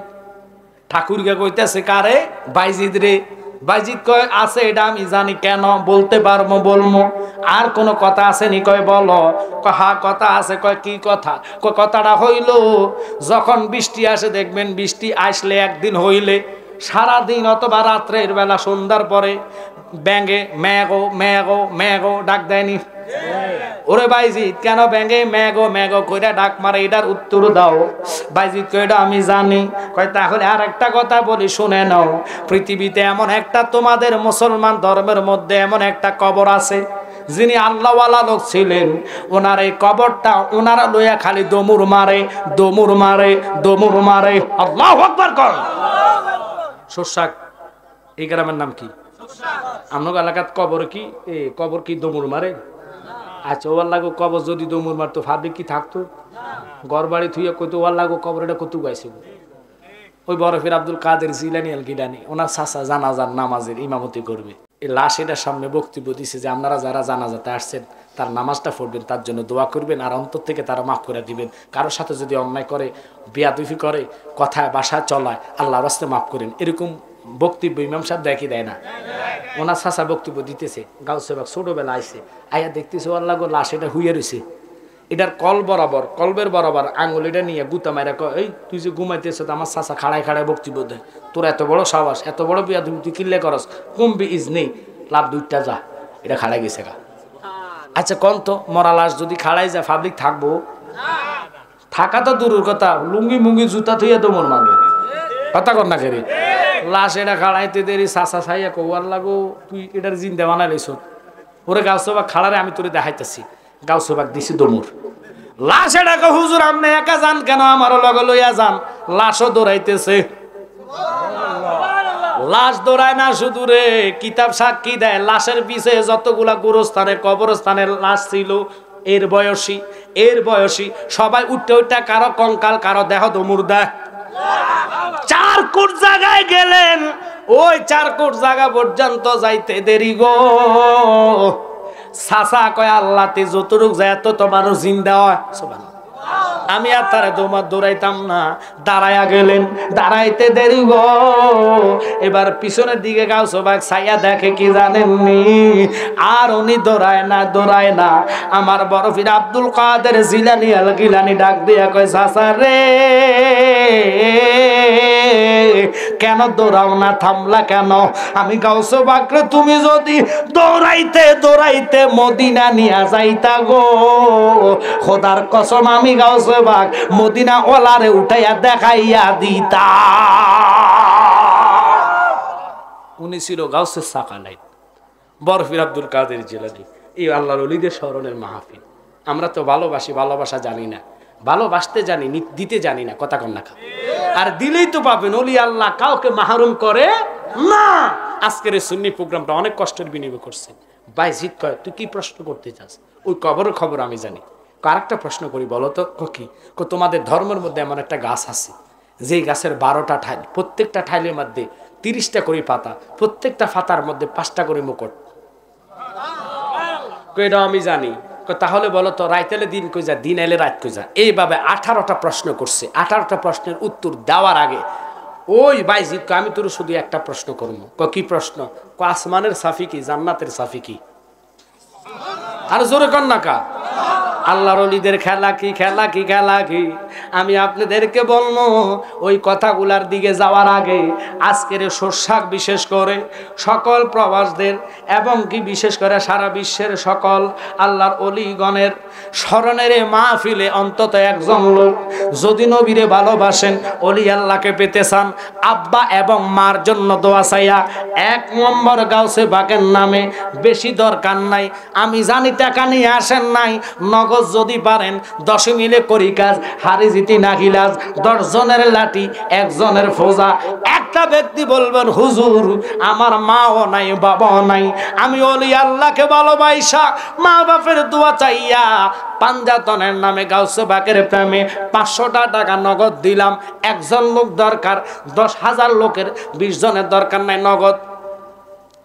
ঠাকুরকে কইতেছে কারে? বাইজিদ রে। বাইজিদ কয়, আছে, এটা আমি জানি। কেন? বলতে পারবো, বলবো। আর কোনো কথা আছে নি? কয়, বলো। কয়, হ্যাঁ কথা আছে। কয়, কি কথা? কয়, কথাটা হইল, যখন বৃষ্টি আসে দেখবেন, বৃষ্টি আসলে একদিন হইলে সারাদিন অথবা রাত্রের বেলা সন্ধ্যার পরে ব্যাঙে ম্যাগো ম্যাগো ম্যাগো ডাক দেয়নি? ওরে বাইজিদ, কেন ব্যাঙে ম্যাগো ম্যাগো কইরা ডাক মারে, এটার উত্তর দাও। বাইজিদ কয়, এটা আমি জানি। কয়, তাহলে আর একটা কথা বলি, শুনে নাও। পৃথিবীতে এমন একটা, তোমাদের মুসলমান ধর্মের মধ্যে এমন একটা কবর আছে, যিনি আল্লাহওয়ালা লোক ছিলেন, ওনার এই কবরটা ওনারা লইয়া খালি দমুর মারে, দমুর মারে, দমুর মারে। আল্লাহু আকবার কর। শোরশাক, এই গ্রামের নাম কি? আপনার এলাকাত কবর কি? কবর কি দমুর মারে? আচ্ছা, ওয়ার লাগো কবর যদি দমুর মারতো, ফাবিক কি থাকতো? ঘর বাড়ি থুইয়া কইতো, ওয়ার লাগো কবর, এটা কত গাইছে। ওই বরফের আব্দুল কাদের জিলানি আল গিলানি, ওনার চাচা জানাজার নামাজের ইমামতি করবে। এই লাশ এটার সামনে বক্তব্য দিছে যে আপনারা যারা জানাজাতে আসছেন তার নামাজটা পড়বেন, তার জন্য দোয়া করবেন, আর অন্তর থেকে তারা মাফ করে দিবেন। কারোর সাথে যদি অন্যায় করে, বেয়াদবি করে, কথায় বাসায় চলায়, আল্লাহর রাস্তায় মাফ করেন, এরকম বক্তব্য ইমাম সাহেব দেখি দেয় না। ওনার চাচা বক্তব্য দিতেছে, গাউসে বাগ ছোটবেলা আইসে, আইয়া দেখতেছে আল্লাহ গো লাশ এটা হুইয়ে রয়েছে, এটার কলবের বরাবর আঙুল এটা নিয়ে গুতা মাইরা কয়, এই তুই যে ঘুমাইতেছ, আমার চাচা খাড়ায় খাড়ায় বক্তব্য দেয়, তোর এত বড় সাহস, এত বড় বিয়া তুই কিনলে করস, কুম্বি ইজ নেই, লাভ দুইটা যা, এটা খাড়াই গেছে গা। আচ্ছা কন তো, মরা লাশ যদি খাড়াই যায় পাবলিক থাকবো? থাকা তো দূরের কথা, লুঙ্গি মুঙ্গি জুতা থইয়া তো মন মারবে, কথা কর না কেরে। লাশ এটা খাড়াইতে দেরি, চাচা ছাইয়া কৌ আল্লাহ গো তুই এটার জিন্দা বানাই লাইছ, ওরে গাউসবাগ খাড়ারে আমি তোরে দেখাইতেছি, গাউসবাগ দিছি দমুর। লাশ এটাকে হুজুর আপনি একা যান কেন, আমারও লগে লইয়া যান। লাশও দৌড়াইতেছে, লাশ দৌড়ায় না শুধু রে, কিতাব সাক্ষী দেয় লাশের পিছে যতগুলা গুরুস্থানে কবরস্থানের লাশ ছিল এর বয়সী সবাই উঠতে উঠতে কারো কঙ্কাল, কারো দেহ দমুর্দা। 4 কোট জায়গায় গেলেন, ওই 4 কোট জায়গা পর্যন্ত যাইতে দেরি গো। চাচা কয় আল্লাহ তে যতটুক যায় এত তোমার জিন্দা হয়, আমি আর তারা তোমার দৌড়াইতাম না। দাঁড়াইয়া গেলেন, দাঁড়াইতে দেরি গো। এবার পিছনের দিকে গাউসবাগ ছাইয়া দেখে কি জানেননি, আর উনি দৌড়ায় না। আমার বড় পীর আব্দুল কাদের জিলানী আল গিলানী ডাক দিয়া কয়, চাচা রে কেন দৌড়াও না, থামলা কেন? আমি গাউসবাগ রে তুমি যদি দৌড়াইতে মদিনা নিয়া যাইতা গো, খোদার কসম আমি গাউসবাগ মদিনা ওলারে উঠাইয়া দেখাইয়া দিতা। উনি ছিল গাউসের সাকালাইন, বড় পীর আব্দুল কাদের জিলানী। এই আল্লাহর ওলিদের স্মরণের মাহফিল। আমরা তো ভালোবাসি, ভালোবাসা জানি না, ভালোবাসতে জানি, দিতে জানি না, কথা কন না। আর দিলেই তো পাবেন, ওলি আল্লাহ কাউকে মাহরুম করে না। আজকের এই সুন্নি প্রোগ্রামটা অনেক কষ্টের বিনিময় করছে। বাইজিদ কয় তুই কি প্রশ্ন করতে চাস? ওই কবরের খবর আমি জানি। আরেকটা প্রশ্ন করি, বলো তো কি? তোমাদের ধর্মের মধ্যে এমন একটা গাছ আছে যেই গাছের 12টা ঠাইল, প্রত্যেকটা ঠাইলের মধ্যে 30টা করে পাতা, প্রত্যেকটা পাতার মধ্যে 5টা করে মুকুট। এটা আমি জানি। তাহলে বলো তো রাইতেলে দিন কই যা, দিন এলে রাত কই যা? এইভাবে 18টা প্রশ্ন করছে। 18টা প্রশ্নের উত্তর দেওয়ার আগে ওই বাইজিদ আমি তোর শুধু একটা প্রশ্ন করবো। কি প্রশ্ন? আসমানের সাফি কি, জান্নাতের সাফি কি? আর জোরে কন না কা। আল্লাহর ওলিদের খেলা কি। আমি আপনাদেরকে বলবো ওই কথাগুলার দিকে যাওয়ার আগে আজকের শস্যাক বিশেষ করে সকল প্রবাসদের এবং কি বিশেষ করে সারা বিশ্বের সকল আল্লাহর ওলিগণের স্মরণের মাহফিলে অন্তত একজন লোক যদি নবীরে ভালোবাসেন, ওলি আল্লাহকে পেতে চান, আব্বা এবং মার জন্য দোয়া চাইয়া 1 নম্বর গাউসে বাগের নামে, বেশি দরকার নাই। আমি জানি টাকা নিয়ে আসেন নাই, নগদ যদি পারেন 10 মিলে করি কাজ, হারি জিতি না গিলাস, 10 জনের লাঠি 1 জনের ফোজা। একটা ব্যক্তি বলবেন হুজুর আমার মাও নাই বাবাও নাই, আমি ওলি আল্লাহকে ভালোবাসা মা বাপের দোয়া চাইয়া পাঞ্জাতনের নামে গাউসে বাকের প্রেমে 500টা টাকা নগদ দিলাম। 1 জন লোক দরকার, 10,000 লোকের 20 জনের দরকার নাই, নগদ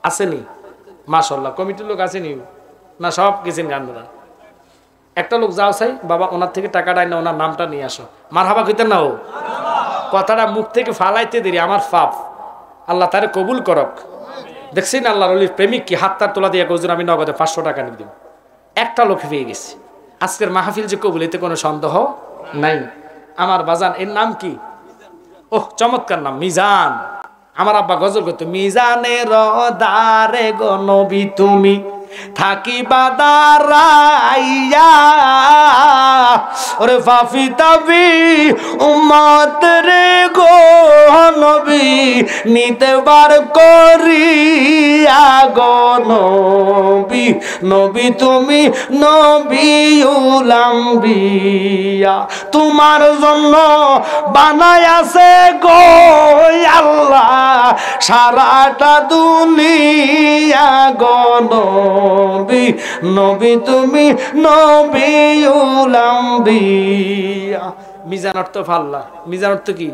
আসেনি? মাশাআল্লাহ কমিটির লোক আসেনি না? সব গেছেন গান্ধরা। একটা লোক যাও চাই বাবা ওনার থেকে টাকাটা না, ওনার নামটা নিয়ে আসো। মারহাবা কইতেন না? ও কথাটা মুখ থেকে ফালাইতে দেরি, আমার পাপ, আল্লাহ তারে কবুল করক। দেখছেন আল্লাহর ওলির প্রেমিক কি হাত তার তোলা দিয়ে কইছেন আমি নগদে 500 টাকা নিয়ে দিব। একটা লোক পেয়ে গেছে। আজকের মাহফিল যে কবুল, এতে কোনো সন্দেহ নাই। আমার বাজান এর নাম কি? ওহ চমৎকার নাম, মিজান। আমার আব্বা গজল করতো, মিজানের দারে গো নবী তুমি থাকিবা দাঁড়াইয়া, ওরে ফাফি তাবি উম্মত রে গো নবী নিতে বার করিয়া গো নবী তুমি নবীউল আম্বিয়া, তোমার জন্য বানায়াছে গো আল্লাহ সারাটা দুনিয়া গো নবী তুমি নবীউল আম্বিয়া। মিজান অর্থ ফাল্লা, মিজান অর্থ কি?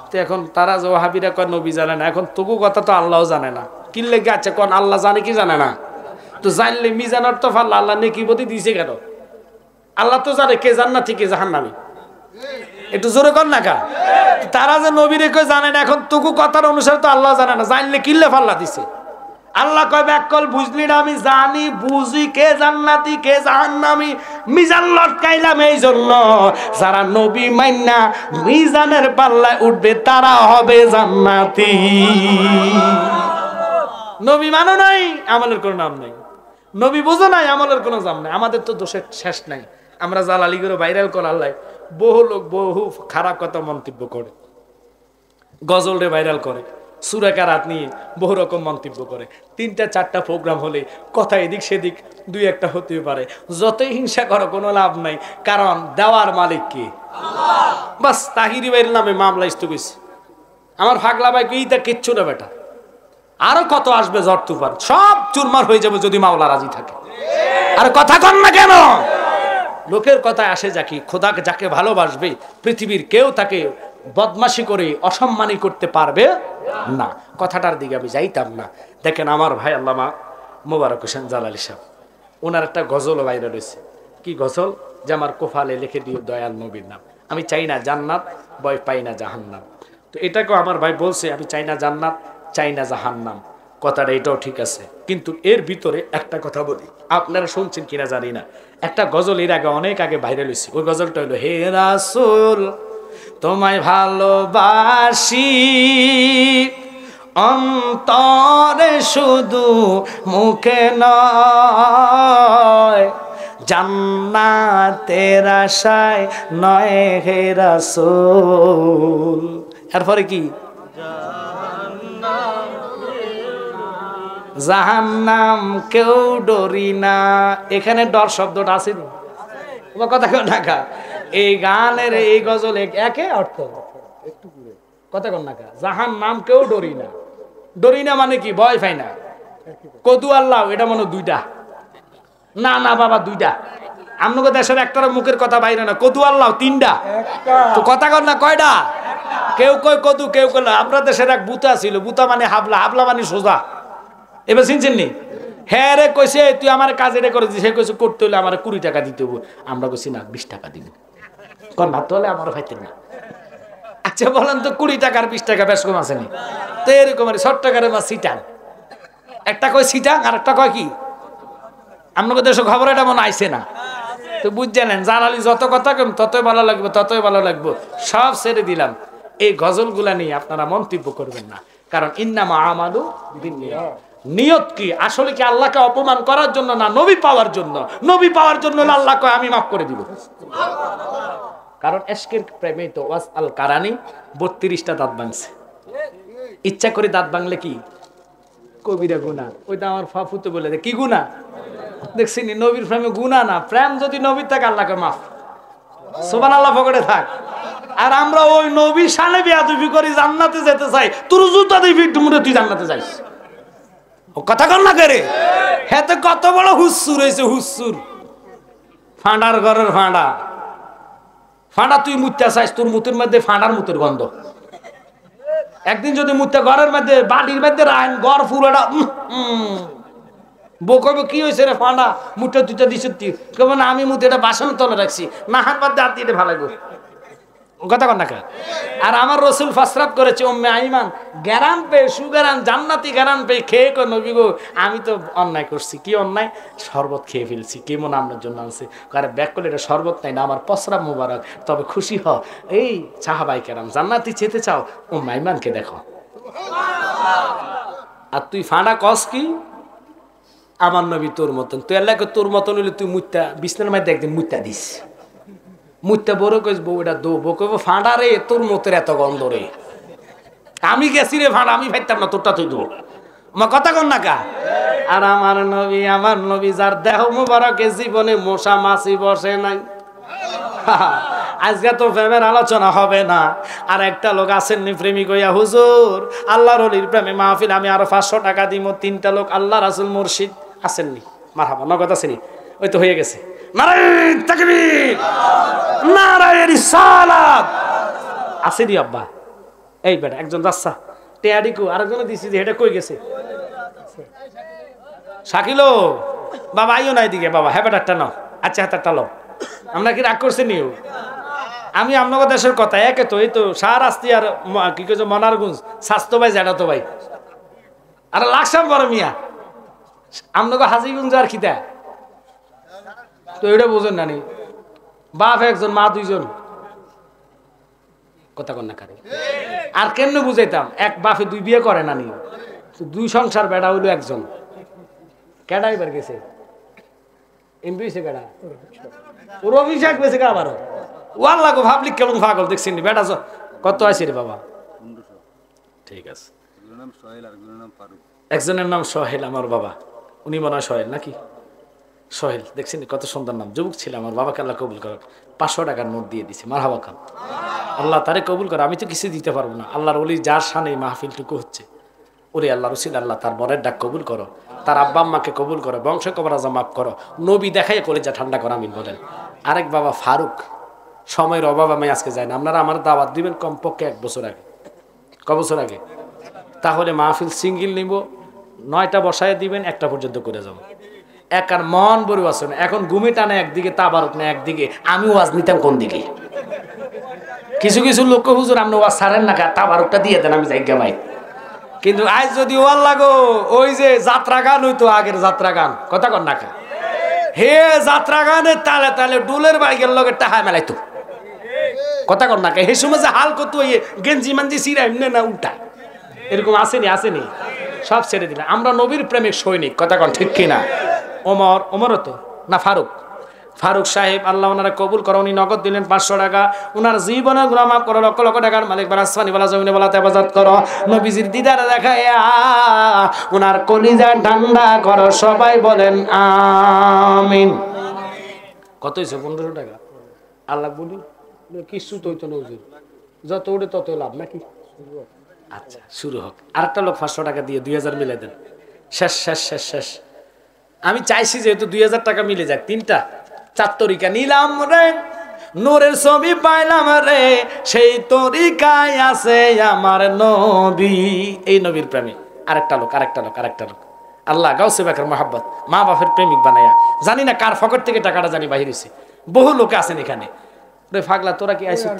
তো এখন তারা যে ওয়াহাবিরা কয় নবী জানে না, এখন তবু কথা তো আল্লাহও জানে না। কি লেগে আছে কোন আল্লাহ জানে কি জানে না? তো জানলে মিজানের তো ফাল্লা আল্লাহ নেকি বদি দিয়েছে কেন? আল্লাহ তো জানে কে জান্নাতি কে জাহান্নামী। একটু জোরে কর না কা। তারা যে নবীরে কই জানে না, এখন তুকু কথার অনুসারে তো আল্লাহ জানে না, জানলে কিল্লে ফাল্লা দিছে। আল্লাহ কয় ব্যাকল বুঝলি না, আমি জানি বুঝি কে জান্নাতি কে জাহান্নামী। মিজান লটকাইলাম এই জন্য যারা নবী মাইন্না মিজানের পাল্লায় উঠবে তারা হবে জান্নাতি। নবী মানো নাই, আমলের কোনো নাম নাই। নবী বোঝো নাই, আমলের কোনো জাম নাই। আমাদের তো দোষের শেষ নাই। আমরা জালালি করে ভাইরাল করে আল্লাহ বহু লোক বহু খারাপ কথা মন্তব্য করে, গজল রে ভাইরাল করে, সূরা কারাত নিয়ে বহু রকম মন্তব্য করে। 3টা 4টা প্রোগ্রাম হলে কথা এদিক সেদিক 2-1টা হতে পারে। যতই হিংসা করো কোনো লাভ নাই, কারণ দেওয়ার মালিক কে? আল্লাহ। বাস তাহিরি ভাইয়ের নামে মামলা স্থগিত। আমার ফাগলা ভাই কইতা কিচ্ছু না বেটা, আরো কত আসবে ঝড় তুফান, সব চুরমার হয়ে যাবে যদি মাওলা রাজি থাকে। আর কথা কন না কেন? লোকের কথায় আসে যাকি, খোদাকে যাকে ভালোবাসবে পৃথিবীর কেউ তাকে বদমাশি করে অসম্মানী করতে পারবে না। কথাটার দিকে আমি যাইতাম না। দেখেন আমার ভাই আল্লামা মোবারক হোসেন জালালি সাহেব, ওনার একটা গজল বাইরে রয়েছে। কি গজল? যে আমার কোফালে লিখে দিও দয়াল নবীর নাম, আমি চাই না জান্নাত, ভয় পাই না জাহান্নাম। তো এটাকেও আমার ভাই বলছে আমি চাই না জান্নাত, চাই না জাহান্নাম। কথাটা এটাও ঠিক আছে, কিন্তু এর ভিতরে একটা কথা বলি, আপনারা শুনছেন কিনা জানি না। একটা গজল এর আগে অনেক আগে ভাইরাল হয়েছে। ওই গজলটা হলো, হে রাসূল তোমায় ভালোবাসি অন্তরে শুধু মুখে নয়, জান্নাতের আশায় নয় হে রাসূল। এরপরে কি? জাহান্নাম কেউ ডরি না। এখানে ডর শব্দটা আছে না? কথা কেউ না। এই গানের এই গজল একে অর্থ কথা কন না। জাহান্নাম কেউ ডরি না। ডরি না মানে কি? ভয় পাই না। কদু আল্লাহ এটা মনে 2টা না? না বাবা 2টা। আপনাদের দেশের একটার মুখের কথা বাইরে না, কদু আল্লাহ 3টা। তো কথা কন না কয়টা? কেউ কয় কদু, কেউ কয়। আপনার দেশের এক বুতা ছিল, বুতা মানে হাবলা, হাবলা মানে সোজা। এবার চিনছেন নি? হ্যাঁ রে কইছে তুই আমার কাজে রে করেছিস, সে কইছে করতে হলে আমার 20 টাকা দিতে হবে। আমরা কইছি না 20 টাকা দিব, কর না তো হলে আমার ভাইতেন না। আচ্ছা বলেন তো 20 টাকার 20 টাকা বেশ কম আসেনি? তো এরকম 60 টাকার মা সিটাং, একটা কয় সিটাং আর একটা কয় কি? আপনাদের দেশে খবর এটা মনে আইছে না? তো বুঝছেন, জালালি যত কথা কম ততই ভালো লাগবে, ততই ভালো লাগবে। সব ছেড়ে দিলাম, এই গজলগুলা নিয়ে আপনারা মন্তব্য করবেন না, কারণ ইন্নামা আমালু বিন্নিয়াত। নিয়ত কি? আসলে কি আল্লাহকে অপমান করার জন্য না নবী পাওয়ার জন্য? নবী পাওয়ার জন্য আল্লাহ কয় আমি মাফ করে দিব। কারণ এশকের প্রেমে তো ওয়াস আল কারানি 32টা দাঁত ভাঙছে। ইচ্ছা করে দাঁত ভাঙলে কি কবিরা গুনাহ? ওইটা আমার ফাফুতে বলে দেয় কি গুনাহ দেখছি নি? নবীর প্রেমে গুনাহ না, প্রেম যদি নবীর থাকে আল্লাহকে মাফ। সুবহানাল্লাহ পকেটে থাক। আর আমরা ওই নবীর শানে বেয়াদবি করি, জান্নাতে যেতে চাই, তোর জুতা দিয়ে পিঠ মুড়ে তুই জান্নাতে যাইস। কথা কন না করে। হ্যাঁ তো কত বড় হুসুর হয়েছে, হুসুর ফাঁডার ঘরের ফাঁডা। ফাঁডা তুই মুত্যা চাইস, তোর মুতের মধ্যে ফাঁডার মুতের গন্ধ। একদিন যদি মুত্যা ঘরের মধ্যে বাড়ির মধ্যে রাখেন, ঘর পুরোটা বকবে কি হয়েছে রে ফাঁডা, মুঠা দুইটা দিস কেমন? আমি মুতে এটা বাসনের তলে রাখছি, না হাত বাদ হাত দিয়ে ভালো লাগবে। কথা কন না। আর আমার রসুল ফাসরাত করেছে উম্মে আইমান গ্যারান পেয়ে, সুগ্যারান জান্নাতি গ্যারান পেয়ে খেয়ে কো নবী গো আমি তো অন্যায় করছি। কি অন্যায়? শরবত খেয়ে ফেলছি। কেমন আপনার জন্য আনছে? কারণ ব্যাক করলে এটা শরবত নাই না, আমার পসরাব মুবারক। তবে খুশি হ এই সাহাবায়ে কেরাম, জান্নাতি চেতে চাও উম্মে আইমানকে দেখো। আর তুই ফাঁড়া কস কি? আমার নবী তোর মতন, তুই আল্লাহকে তোর মতন হইলে তুই মুত্তা বিছনার মধ্যে একদিন মুত্তা দিস। মুত্তা বড় কইস বউ এটা দো, বউ কইব ফাঁড়া রে তোর মতের এত গন্ধ রে, আমি গেছি রে ফাঁড়া, আমি ভাবতাম না তোরটা তুই দো। আমার কথা কন না কা। আর আমার নবী যার দেহ মুবারকে জীবনে মশা মাছি বসে নাই। আজকে তো প্রেমের আলোচনা হবে না। আর একটা লোক আসেননি প্রেমিক হইয়া, হুজুর আল্লাহর ওলির প্রেমে মাহফিল, আমি আরো 500 টাকা দিব। 3টা লোক আল্লাহ রাসূল মুর্শিদ আসেননি। মারহাবা, নগদ আসেনি? ওই তো হয়ে গেছে। নারায়ে তাকবীর, নারায়ে রিসালাত। আসেনি আব্বা? এই বেটা একজন যাচ্ছা টেয়াডিকু, আরেকজন দিছি যে এটা কই গেছে? শাকিলো বাবা আইও না এদিকে বাবা, হ্যাঁ বেটারটা নাও। আচ্ছা হাতারটা লো। আমরা কি রাগ করছি নিও? আমি আপনার দেশের কথা একে তো, এই তো শাহরাস্তি আর কি কেছে মনারগঞ্জ, স্বাস্থ্য ভাই জেডা তো ভাই, আর লাকসাম বড় মিয়া আপনাকে হাজিগঞ্জ আর খিতা তো এটা বোঝেন না নি? বাপ একজন মা দুইজন, কথা কন না কারে। আর কেমনে বুঝাইতাম, এক বাপে দুই বিয়ে করে না নি, দুই সংসার বেড়া হইলো একজন। কেডা এবার গেছে এমপি হইছে, কেডা ওর অভিষেক গেছে কে আবারও। ওয়াল লাগো ভাবলি কেমন পাগল দেখছেন বেটা। কত আছে রে বাবা? ঠিক আছে, একজনের নাম সোহেল আমার বাবা, উনি মনে হয় সোহেল নাকি সোহেল, দেখছেন কত সুন্দর নাম। যুবক ছিল আমার বাবাকে আল্লাহ কবুল করে, 500 টাকার নোট দিয়ে দিছে। মারহাবা খান, আল্লাহ তারে কবুল করে। আমি তো কিছু দিতে পারবো না, আল্লাহর ওলি যার শানে মাহফিলটুকু হচ্ছে, ওরে আল্লাহ রসিল আল্লাহ তার বরের ডাক কবুল করো, তার আব্বা আম্মাকে কবুল করো, বংশ কবরাজা মাফ করো, নবী দেখাই কলেজা ঠান্ডা করো, আমিন বলেন। আরেক বাবা ফারুক, সময়ের অভাব আমি আজকে যাই না, আপনারা আমার দাওয়াত দিবেন কমপক্ষে 1 বছর আগে। ক বছর আগে? তাহলে মাহফিল সিঙ্গিল নিব, 9টা বসায় দিবেন, 1টা পর্যন্ত করে যাবো। একার মন বড় আছে না, এখন ঘুমে টানে একদিকে, তাবারক না একদিকে, আমি ওয়াজ নিতাম কোন দিকে? কিছু কিছু লোক হুজুর আপনি ওয়াজ ছাড়েন না, তাবারকটা দিয়ে দেন, আমি যাই ভাই। কিন্তু আজ যদি ওয়াল লাগো, ওই যে যাত্রা গান হইতো আগের যাত্রা গান, কথা কন না খা হে, যাত্রা গানের তালে তালে ডুলের বাইকের লগে টাহা মেলাইতো, কথা কন না খা। হে সময় যে হাল করতো গেঞ্জি মাঞ্জি সিরা এমনি না উল্টা, এরকম আসেনি আসেনি, সব ছেড়ে দিলে। আমরা নবীর প্রেমিক সৈনিক, কথা কন ঠিক কিনা? ওমর তো না ফারুক সাহেব, আল্লাহ ওনারা কবুল করো। উনি নগদ দিলেন 500 টাকা। ওনার জীবনের গুনাহ মাফ করো, লক্ষ লক্ষ টাকার মালিক বানা, আসমানি বালা, জমিনে বালা হেফাজত করো, নবীজির দিদার দেখায়া ওনার কলিজা ঠান্ডা করো। সবাই বলেন আমিন। কত হয়েছে? 1500 টাকা। আল্লাহ বলি কিছু তো হইতো না হুজুর, যত ওঠে তত লাভ নাকি? আচ্ছা শুরু হোক। আরেকটা লোক 500 টাকা দিয়ে 2000 মিলাই দেন। শেষ শেষ শেষ শেষ। আমি চাইছি যেহেতু 2000 টাকা মিলে যাক, 3টা 4 তরিকা নিলাম রে, নূরের ছবি পাইলাম রে, সেই তরিকায় আছে আমার নবী। এই নবীর প্রেমী আরেকটা লোক আল্লাহ গাউসে বাকের মহাব্বত, মা বাপের প্রেমিক বানাইয়া, জানি না কার ফকট থেকে টাকাটা জানি বাহির হইছে। বহু লোক আছেন এখানে। রে ফাগলা তোরা কি আইছিস?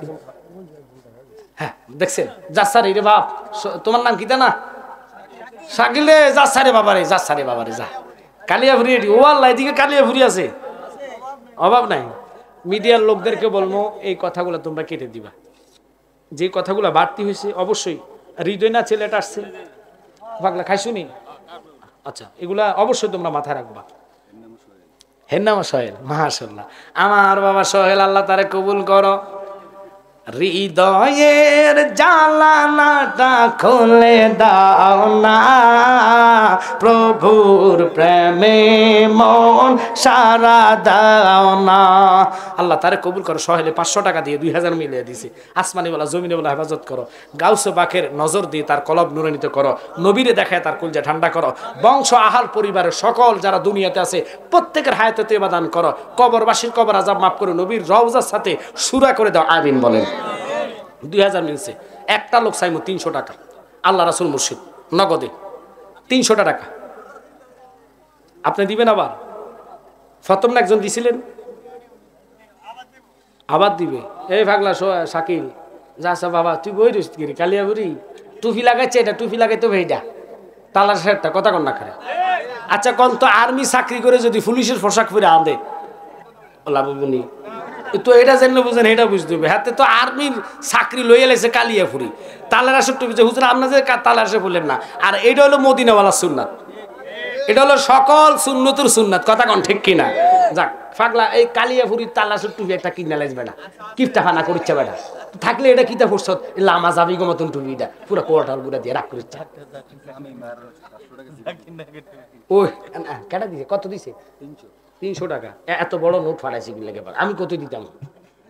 হ্যাঁ দেখছেন যাচ্ছারে রে বাপ, তোমার নাম কিতা না? শাকিলে যাচ্ছারে বাবারে, যাচ্ছারে বাবারে, যা কালিয়াভুরি। ও আল্লাহ, এদিকে কালিয়াভুরি আছে, অভাব নাই। মিডিয়ার লোকদেরকে বলবো এই কথাগুলো তোমরা কেটে দিবা, যে কথাগুলো বাড়তি হয়েছে। অবশ্যই হৃদয় না ছেলেটা আসছে, পাগলা খাইছুনি? আচ্ছা এগুলা অবশ্যই তোমরা মাথায় রাখবা। হের নাম সোহেল, মাশাআল্লাহ। আমার বাবা সোহেল, আল্লাহ তারে কবুল করো। হৃদয়ের জানালাটা খুলে দাও না, প্রভুর প্রেমে মন সারা দাও না। আল্লাহ তারে কবুল করো। সোহেলে 500 টাকা দিয়ে 2000 মিলিয়ে দিছে। আসমানি বলা জমিনে বলা হেফাজত করো, গাউসে পাকের নজর দিয়ে তার কলব নুরানিত করো, নবীরে দেখায় তার কলজা ঠান্ডা করো, বংশ আহাল পরিবারের সকল যারা দুনিয়াতে আছে প্রত্যেকের হায়াতে তেবা দান করো, কবরবাসীর কবর আযাব মাফ করে নবীর রওজার সাথে সুরা করে দাও, আমিন বলেন। 2000 মিলছে। একটা লোক চাইমো 300 টাকা, আল্লাহ রাসূল মুর্শিদ, নগদে 300 টাকা। আপনি দিবেন? আবার প্রথম না একজন দিছিলেন, আবার দিবে। এই ভাগলা শাকিল যাচ্ছা বাবা, তুই বই রইস কি কালিয়াবুরি? টুপি লাগাইছে, এটা টুপি লাগাইতো ভাইটা তালার সাহেবটা, কথা কন না খারে। আচ্ছা কোন তো আর্মি চাকরি করে যদি পুলিশের পোশাক পরে আনদে লাভবনি তো, এটা জানলে বুঝেন, এটা বুঝতে হবে। হাতে তো আর্মির চাকরি লইয়া লাইছে কালিয়াপুরি, তালার আসে টুপিছে হুজুর, আপনাদের তালার আসে বললেন না। আর এটা হলো মদিনাওয়ালা সুন্নাত, এটা হলো সকল সুন্নতুর সুন্নাত, কথা কন ঠিক কিনা? যাক পাগলা, এই কালিয়াপুরির তালাশের টুপি একটা কিনা লাগবে না, কিফটা ফানা করিচ্ছে বেটা থাকলে এটা কিতা ফুরসত লামা যাবি গো মতন টুপি, এটা পুরো কোয়াটাল গুড়া দিয়ে রাখ করিচ্ছে। ওই কেটা দিছে? কত দিছে? 300 টাকা। এত বড় নোট ফাটাইছি কি লাগে? আমি কত দিতাম?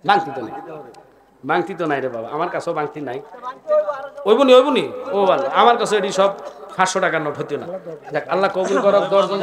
বাংতি তো নাই, বাংতি তো নাই রে বাবা, আমার কাছেও বাংতি নাই। ওইবনি ও আমার কাছে এটি সব 500 টাকার নোট হতো না। দেখ আল্লাহ কবুল করক। 10 জন